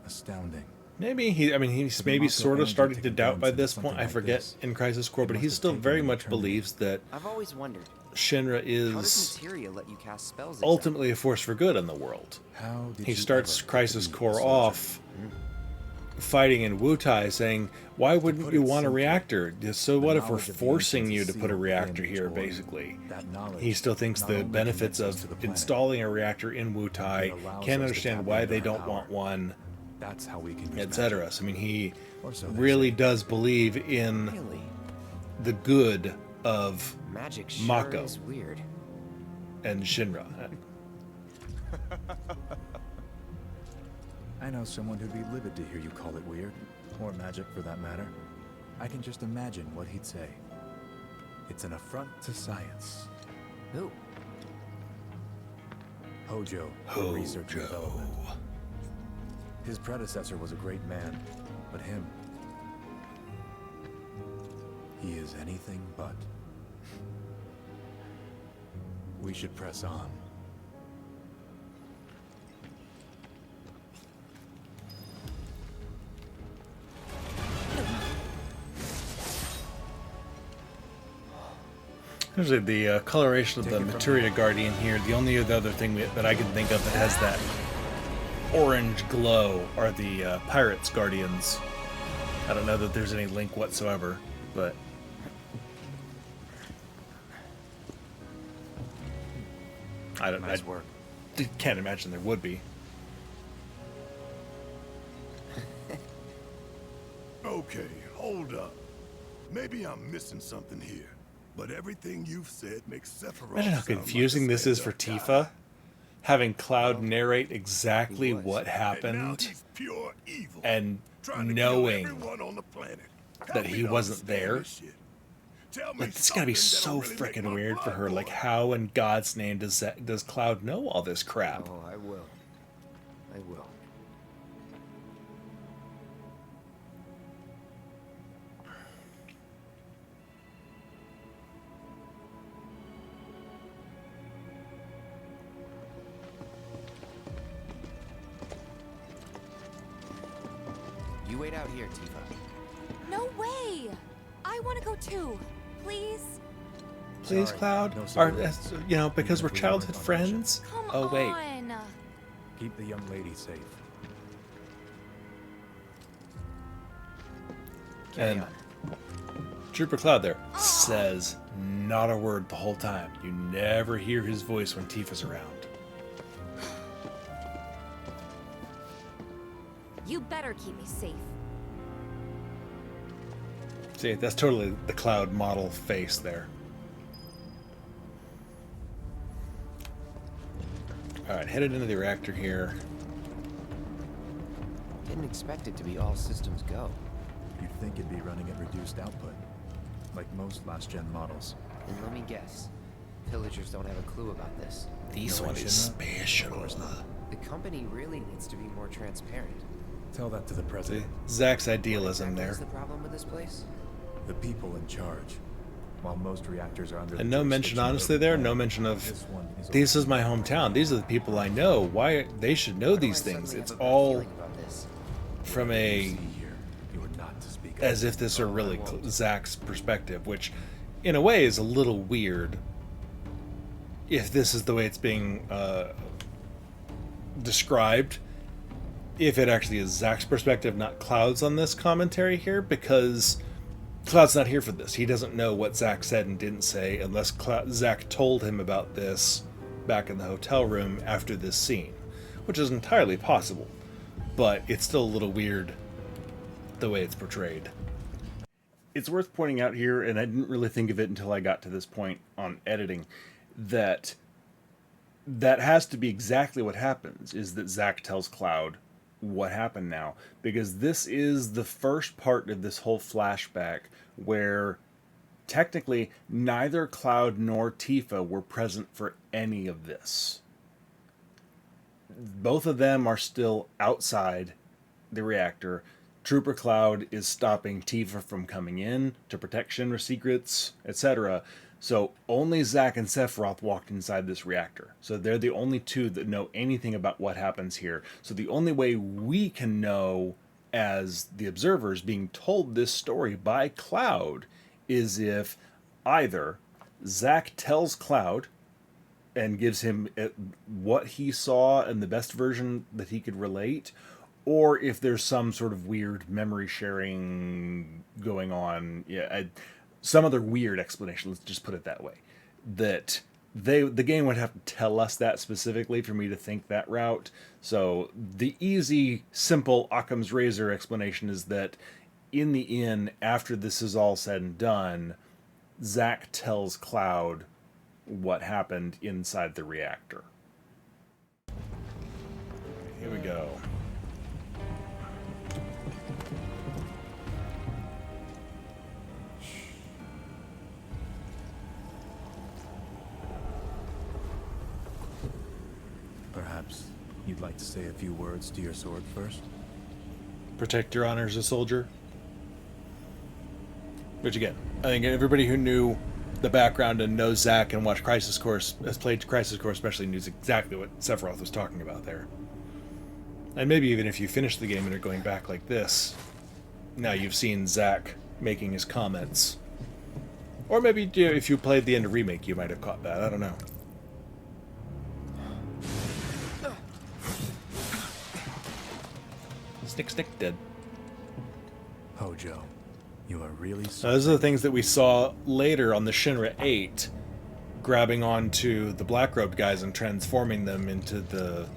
Astounding.
Maybe he's
For the
maybe
Mako
sort of
energy
starting
to
to doubt
condense
by
into
this point.
something
I
like
forget
this,
in Crisis Core,
it
but
must
he
have
still
taken
very
an
much
eternity.
believes that
I've always wondered.
Shinra
How does
is
materia let you cast spells? Exactly?
ultimately a force for good in the world.
How did
He
you
starts
ever
Crisis
be a
Core
soldier?
off fighting in Wutai, saying, why wouldn't
put
you
it
want a
simply,
reactor? So
the
what if we're
knowledge of the
forcing
ancients
you
is
to put a
sealed
reactor
within
here,
each warrior.
basically?
That knowledge
He still thinks
not
the
only
benefits
connects us
of
to the planet,
installing a reactor in Wutai,
it allows
can't
us to
understand
tap
why
into
they
our
don't
power.
want one,
That's how we can use
etc.
magic.
So, I mean, he
Or so they
really
say.
does believe in
Really?
the good of
Magic sure
Mako
is weird.
and Shinra.
I know someone who'd be livid to hear you call it weird, or magic for that matter. I can just imagine what he'd say. It's an affront to science.
Who?
Hojo, for research and development. His predecessor was a great man, but him, he is anything but. We should press on.
Usually the coloration of the Materia Guardian here, the only other thing that I can think of that has that orange glow are the Pirates Guardians. I don't know that there's any link whatsoever, but...
Nice work.
Can't imagine there would be.
Okay, hold up. Maybe I'm missing something here. But everything you've said makes Sephiroth
Imagine how
sound like a
confusing this is for
stand-up
Tifa.
guy.
Having Cloud narrate exactly what
And now
happened
he's pure evil,
and
trying to kill
knowing
everyone on the planet. Help
that
me
he
to
wasn't
understand
there.
this shit. Tell me
Like, it's gotta be so
something that'll really
freaking
make my
weird for
blood
her.
boil.
Like, how in God's name does Cloud know all this crap?
Oh, I will. I will. You wait out here, Tifa.
No way! I want to go too. Please?
Please,
Sorry,
Cloud?
no
Are,
cigarettes.
you know, because
Even
we're
if we
childhood
weren't on mission.
friends?
Come
Oh, wait.
on.
Keep the young lady safe.
Carry
And
on.
Trooper Cloud there says not a word the whole time. You never hear his voice when Tifa's around.
You better keep me safe.
See, that's totally the Cloud model face there. Alright, headed into the reactor here.
Didn't expect it to be all systems go.
You'd think it'd be running at reduced output, like most last-gen models.
And let me guess, villagers don't have a clue about this.
This
No
one
way,
is
Shinra?
special.
Of course not.
The company really needs to be more transparent.
Tell that to the
See,
president.
Zach's
What
idealism
exactly
there.
is the problem with this place?
The people in charge. While most reactors are under
And
the
no mention,
jurisdiction of
honestly,
the
there.
planet,
No mention of,
this one
this is my hometown. These are the people I know. Why they should know
Why do I
these things.
suddenly
It's
have a bad
all
feeling about this?
from a,
See here, you are not to speak of
as
it.
if this are
Oh, I
really
won't.
Zach's perspective, which in a way is a little weird if this is the way it's being described. If it actually is Zach's perspective, not Cloud's on this commentary here, because Cloud's not here for this. He doesn't know what Zach said and didn't say unless Zach told him about this back in the hotel room after this scene, which is entirely possible, but it's still a little weird the way it's portrayed. It's worth pointing out here, and I didn't really think of it until I got to this point on editing, that has to be exactly what happens, is that Zach tells Cloud what happened now, because this is the first part of this whole flashback where technically neither Cloud nor Tifa were present for any of this. Both of them are still outside the reactor. Trooper Cloud is stopping Tifa from coming in to protect Shinra secrets, etc. So only Zack and Sephiroth walked inside this reactor. So they're the only two that know anything about what happens here. So the only way we can know as the observers being told this story by Cloud is if either Zack tells Cloud and gives him what he saw and the best version that he could relate, or if there's some sort of weird memory sharing going on. Some other weird explanation, let's just put it that way. That the game would have to tell us that specifically for me to think that route. So the easy, simple Occam's razor explanation is that in the inn, after this is all said and done, Zack tells Cloud what happened inside the reactor. Here we go.
Perhaps you'd like to say a few words to your sword first?
Protect your honor as a soldier. Which again, I think everybody who knew the background and knows Zack and watched Crisis Core, has played Crisis Core especially, knows exactly what Sephiroth was talking about there. And maybe even if you finish the game and are going back like this, now you've seen Zack making his comments. Or maybe if you played the end of Remake, you might have caught that. I don't know. Stick, dead.
Hojo, you are really
Those are the things that we saw later on the Shinra 8, grabbing onto the black-robed guys and transforming them into the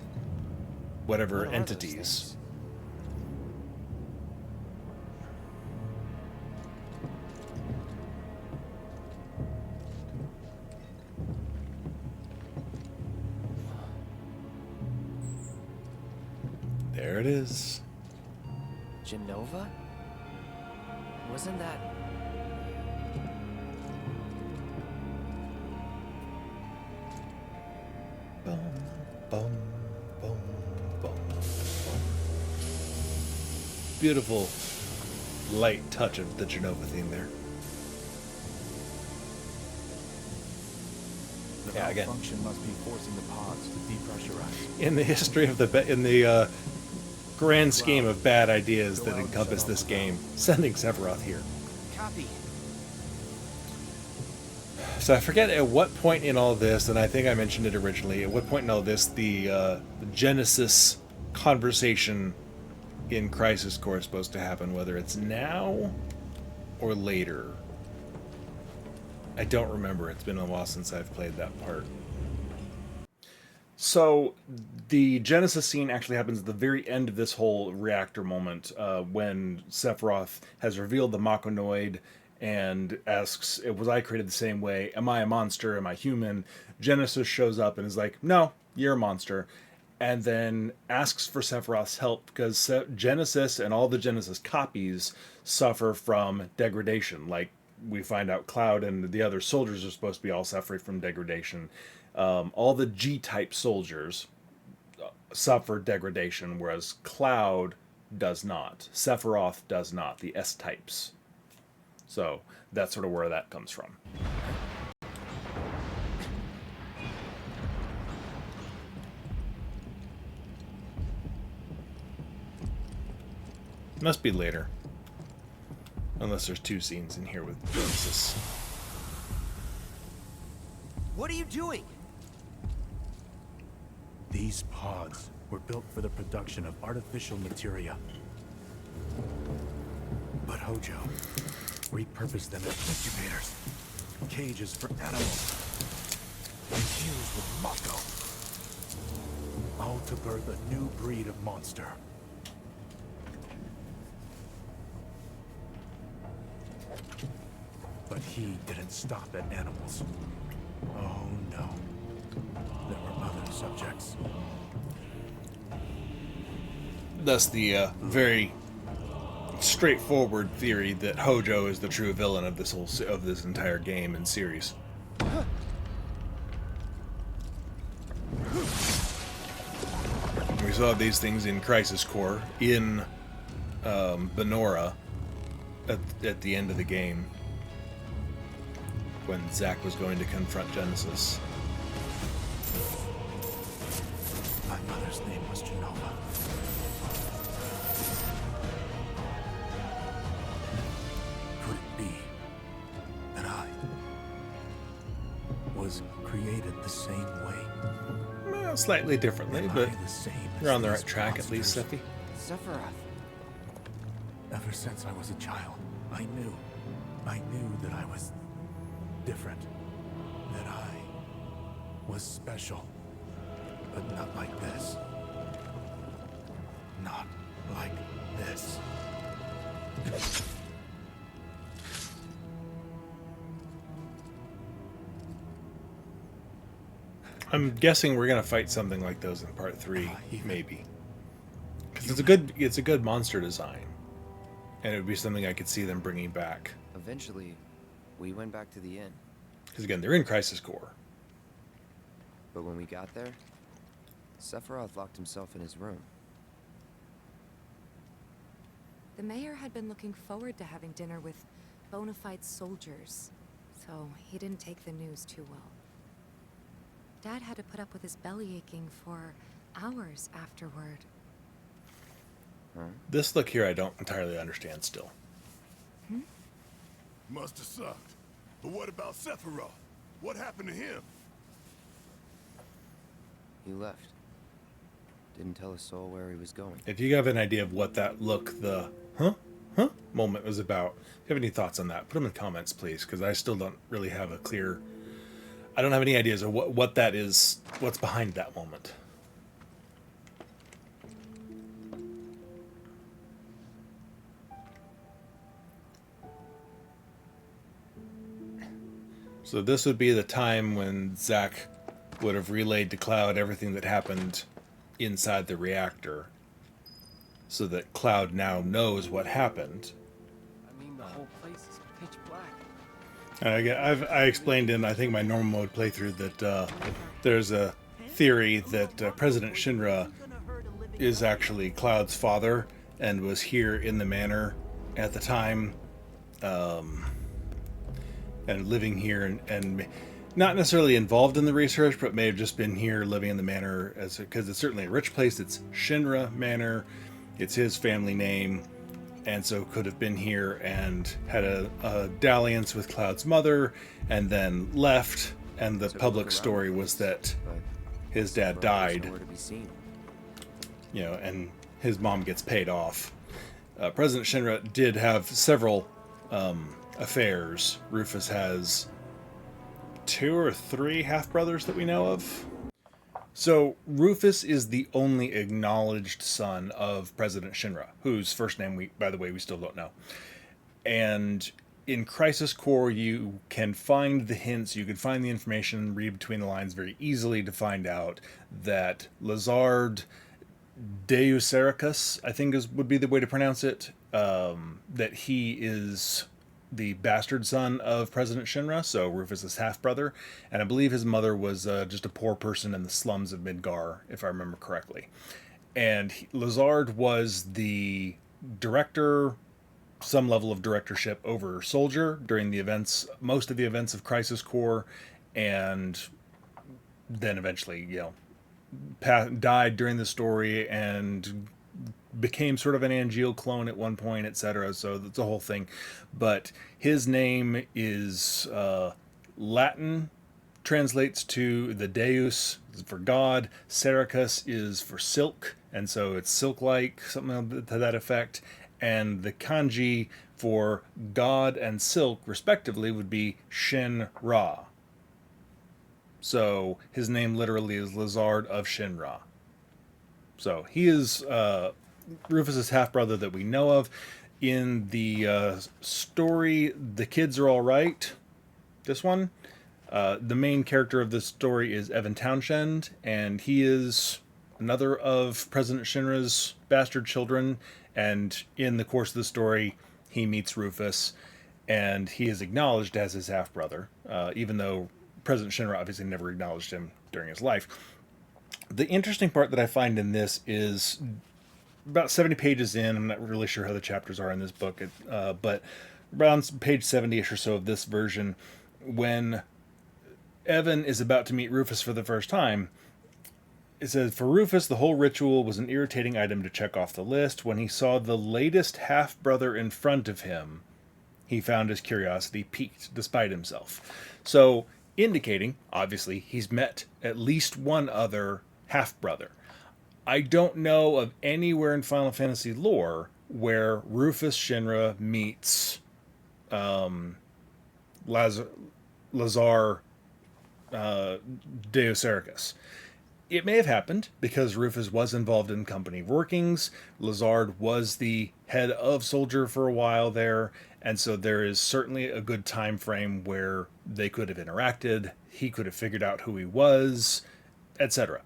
whatever
What are those
entities.
things?
There it is.
Genova? Wasn't that...
beautiful light touch of the Genova theme there.
The
Yeah, again.
malfunction must be forcing the pods to depressurize.
In the history of the grand scheme of bad ideas that encompass this game, sending Sephiroth here.
Copy.
So I forget at what point in all this, and I think I mentioned it originally, at what point in all this the Genesis conversation in Crisis Core is supposed to happen, whether it's now or later. I don't remember. It's been a while since I've played that part. So the Genesis scene actually happens at the very end of this whole reactor moment, when Sephiroth has revealed the Makonoid and asks, was I created the same way? Am I a monster? Am I human? Genesis shows up and is like, no, you're a monster. And then asks for Sephiroth's help because Genesis and all the Genesis copies suffer from degradation. Like we find out Cloud and the other soldiers are supposed to be all suffering from degradation. All the G-type soldiers suffer degradation, whereas Cloud does not. Sephiroth does not, the S-types. So that's sort of where that comes from. Must be later. Unless there's two scenes in here with Genesis.
What are you doing?
These pods were built for the production of artificial materia. But Hojo repurposed them as incubators, cages for animals, infused with Mako, all to birth a new breed of monster. But he didn't stop at animals. Oh no. There were other subjects.
Thus the very straightforward theory that Hojo is the true villain of this entire game and series. We saw these things in Crisis Core in Benora at the end of the game when Zack was going to confront Genesis.
My mother's name was Genova. Could it be that I was created the same way?
Well, slightly differently, but you're on the right track at least, Sephi.
Sephiroth.
Ever since I was a child, I knew that I was different, that I was special, but not like this. Not like this.
I'm guessing we're gonna fight something like those in part 3, maybe. Because it's a good monster design, and it would be something I could see them bringing back.
Eventually, we went back to the inn.
Because again, they're in Crisis Core.
But when we got there, Sephiroth locked himself in his room.
The mayor had been looking forward to having dinner with bona fide soldiers, so he didn't take the news too well. Dad had to put up with his belly aching for hours afterward.
Huh?
This look here I don't entirely understand still.
Must have sucked. But what about Sephiroth? What happened to him?
He left. Didn't tell a soul where he was going.
If you have an idea of what that look, the moment was about, if you have any thoughts on that, put them in comments, please, because I still don't really have a clear... I don't have any ideas of what that is, what's behind that moment. So this would be the time when Zack would have relayed to Cloud everything that happened inside the reactor, so that Cloud now knows what happened.
I mean, the whole place is pitch black.
I explained in, I think, my normal mode playthrough that there's a theory that President Shinra is actually Cloud's father, and was here in the manor at the time, and living here, and not necessarily involved in the research, but may have just been here living in the manor because it's certainly a rich place. It's Shinra Manor. It's his family name. And so could have been here and had a dalliance with Cloud's mother and then left. And the public story was that his dad died, and his mom gets paid off. President Shinra did have several affairs. Rufus has 2 or 3 half-brothers that we know of. So Rufus is the only acknowledged son of President Shinra, whose first name, by the way, we still don't know. And in Crisis Core, you can find the hints, you can find the information, read between the lines very easily to find out that Lazard Deusaricus, I think would be the way to pronounce it, that he is the bastard son of President Shinra, so Rufus's half-brother, and I believe his mother was just a poor person in the slums of Midgar, if I remember correctly. And Lazard was the director, some level of directorship over Soldier during the events, most of the events of Crisis Core, and then eventually, died during the story and became sort of an Angeal clone at one point, etc. So that's a whole thing. But his name is Latin, translates to the Deus for God. Saricus is for silk, and so it's silk-like, something to that effect. And the kanji for God and silk, respectively, would be Shinra. So his name literally is Lazard of Shinra. So he is Rufus's half-brother that we know of. In the story, The Kids Are All Right, this one, the main character of the story is Evan Townshend, and he is another of President Shinra's bastard children, and in the course of the story, he meets Rufus, and he is acknowledged as his half-brother, even though President Shinra obviously never acknowledged him during his life. The interesting part that I find in this is about 70 pages in, I'm not really sure how the chapters are in this book, but around page 70-ish or so of this version, when Evan is about to meet Rufus for the first time, it says, for Rufus, the whole ritual was an irritating item to check off the list. When he saw the latest half-brother in front of him, he found his curiosity piqued, despite himself. So, indicating, obviously, he's met at least one other half-brother. I don't know of anywhere in Final Fantasy lore where Rufus Shinra meets Lazar Deusaricus. It may have happened because Rufus was involved in company workings. Lazard was the head of Soldier for a while there, and so there is certainly a good time frame where they could have interacted. He could have figured out who he was, etc.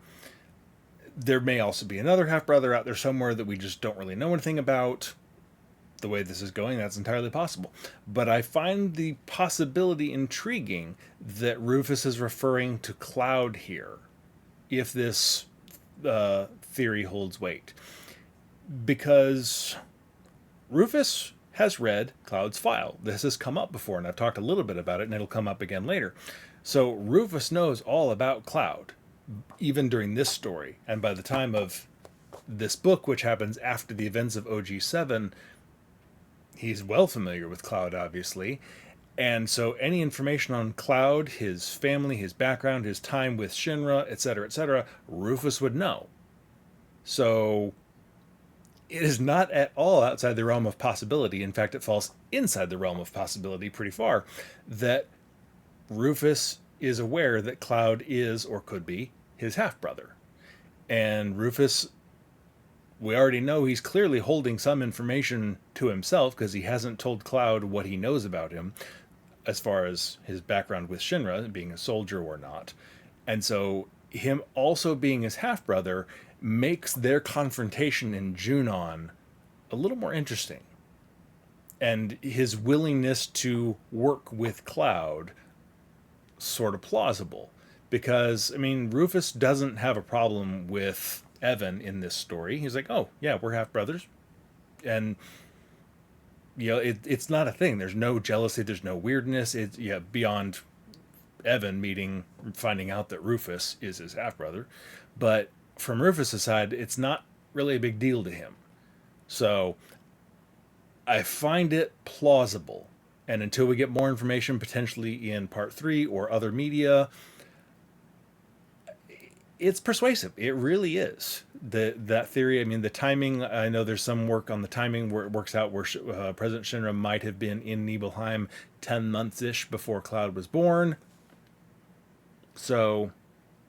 There may also be another half-brother out there somewhere that we just don't really know anything about. The way this is going, that's entirely possible. But I find the possibility intriguing that Rufus is referring to Cloud here, if this theory holds weight. Because Rufus has read Cloud's file. This has come up before, and I've talked a little bit about it, and it'll come up again later. So Rufus knows all about Cloud, even during this story. And by the time of this book, which happens after the events of OG7, he's well familiar with Cloud, obviously. And so any information on Cloud, his family, his background, his time with Shinra, etc., Rufus would know. So it is not at all outside the realm of possibility. In fact, it falls inside the realm of possibility pretty far, that Rufus is aware that Cloud is, or could be, his half-brother. And Rufus, we already know he's clearly holding some information to himself because he hasn't told Cloud what he knows about him as far as his background with Shinra, being a soldier or not. And so him also being his half-brother makes their confrontation in Junon a little more interesting. And his willingness to work with Cloud sort of plausible. Because, I mean, Rufus doesn't have a problem with Evan in this story. He's like, oh, yeah, we're half-brothers. and it's not a thing. There's no jealousy. There's no weirdness. It's beyond Evan finding out that Rufus is his half brother, but from Rufus' side, it's not really a big deal to him. So I find it plausible, and until we get more information, potentially in part 3 or other media, it's persuasive. It really is. That theory, I mean, the timing, I know there's some work on the timing where it works out where President Shinra might have been in Nibelheim 10 months-ish before Cloud was born. So,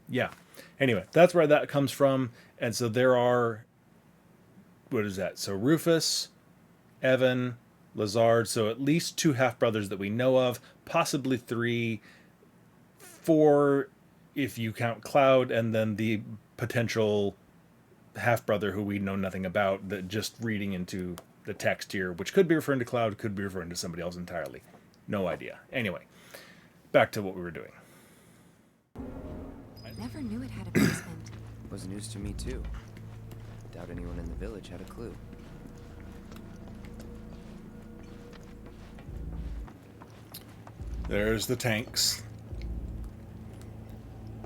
yeah. Anyway, that's where that comes from. And so there are, what is that? So Rufus, Evan, Lazard, so at least 2 half-brothers that we know of, possibly 3, 4 if you count Cloud, and then the potential half-brother who we know nothing about, that just reading into the text here, which could be referring to Cloud, could be referring to somebody else entirely. No idea. Anyway, back to what we were doing.
I never knew it had a basement.
Was news to me too. Doubt anyone in the village had a clue.
There's the tanks.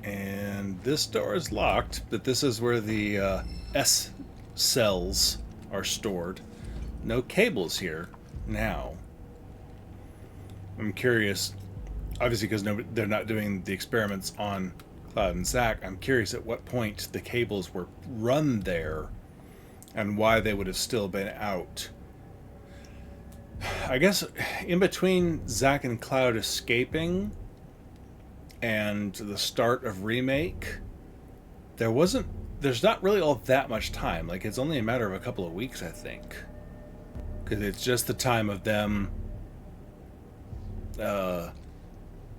And this door is locked, but this is where the S cells are stored. No cables here now. I'm curious, obviously because they're not doing the experiments on Cloud and Zack. I'm curious at what point the cables were run there and why they would have still been out. I guess in between Zack and Cloud escaping and the start of Remake, there's not really all that much time. Like, it's only a matter of a couple of weeks, I think. Because it's just the time of them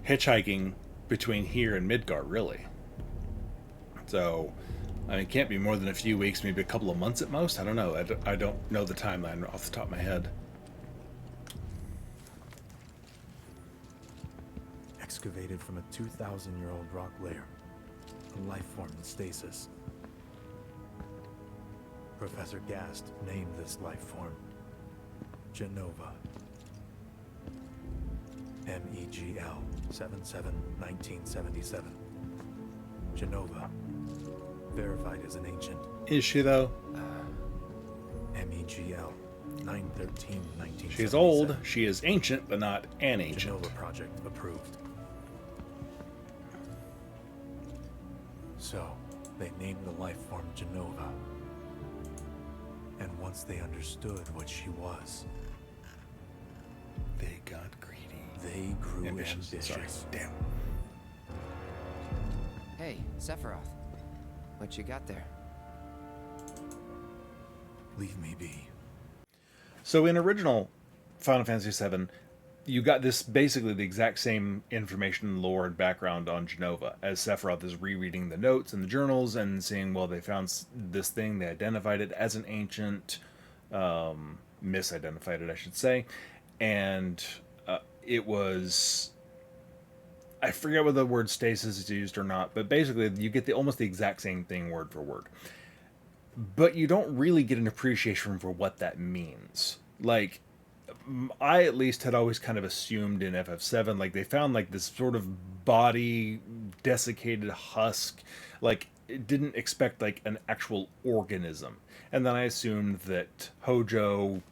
hitchhiking between here and Midgard, really. So, I mean, it can't be more than a few weeks, maybe a couple of months at most. I don't know. I don't know the timeline off the top of my head.
Excavated from a 2,000-year-old rock layer, a life form in stasis. Professor Gast named this life form Genova. MEGL 77-1977. Genova. Verified as an ancient.
Is she, though?
MEGL 913-1977.
She's old. She is ancient, but not an ancient.
Genova project approved. So, they named the life form Genova. And once they understood what she was,
they got greedy.
They grew ambitious.
Sorry, damn.
Hey, Sephiroth. What you got there?
Leave me be.
So in original Final Fantasy VII, you got this basically the exact same information, lore, and background on Genova, as Sephiroth is rereading the notes and the journals and seeing, well, they found this thing, they identified it as an ancient, misidentified it, I should say, and it was, I forget whether the word stasis is used or not, but basically you get almost the exact same thing word for word. But you don't really get an appreciation for what that means. Like, I at least had always kind of assumed in FF7, like, they found like this sort of body, desiccated husk, like, it didn't expect like an actual organism. And then I assumed that Hojo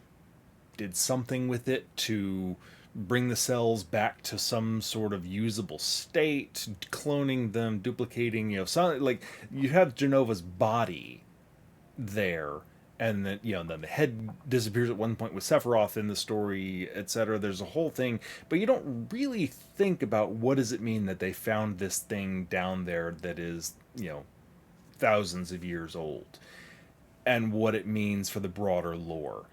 did something with it to bring the cells back to some sort of usable state, cloning them, duplicating, some, like, you have Genova's body there, and then then the head disappears at one point with Sephiroth in the story, etc. There's a whole thing, but you don't really think about what does it mean that they found this thing down there that is thousands of years old, and what it means for the broader lore.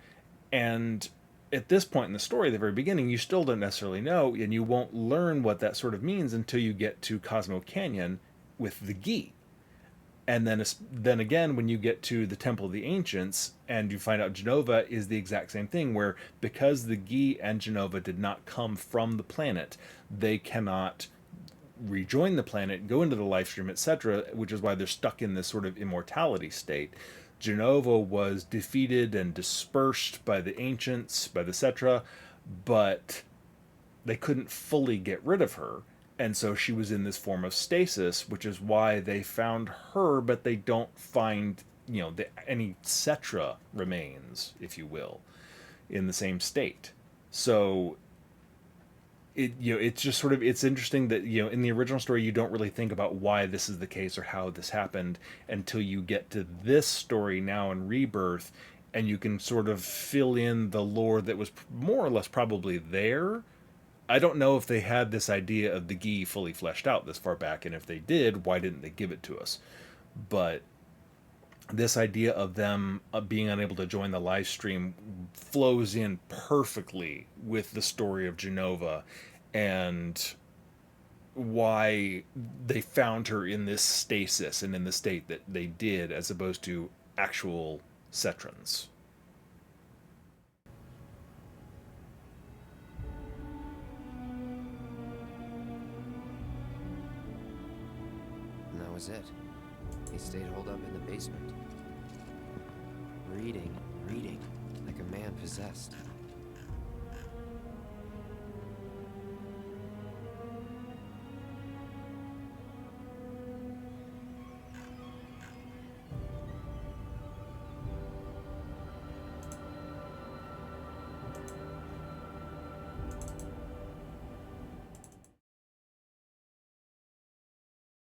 And at this point in the story, at the very beginning, you still don't necessarily know, and you won't learn what that sort of means until you get to Cosmo Canyon with the Gi. And then again, when you get to the Temple of the Ancients, and you find out Genova is the exact same thing, where because the Gi and Genova did not come from the planet, they cannot rejoin the planet, go into the life stream, etc., which is why they're stuck in this sort of immortality state. Genova was defeated and dispersed by the ancients, by the Cetra, but they couldn't fully get rid of her. And so she was in this form of stasis, which is why they found her, but they don't find, any Cetra remains, if you will, in the same state. So it's just sort of, it's interesting that, in the original story, you don't really think about why this is the case or how this happened until you get to this story now in Rebirth, and you can sort of fill in the lore that was more or less probably there. I don't know if they had this idea of the Gi fully fleshed out this far back, and if they did, why didn't they give it to us? But this idea of them being unable to join the live stream flows in perfectly with the story of Genova and why they found her in this stasis and in the state that they did, as opposed to actual Cetrans.
And that was it. He stayed holed up in the basement. Reading, like a man possessed.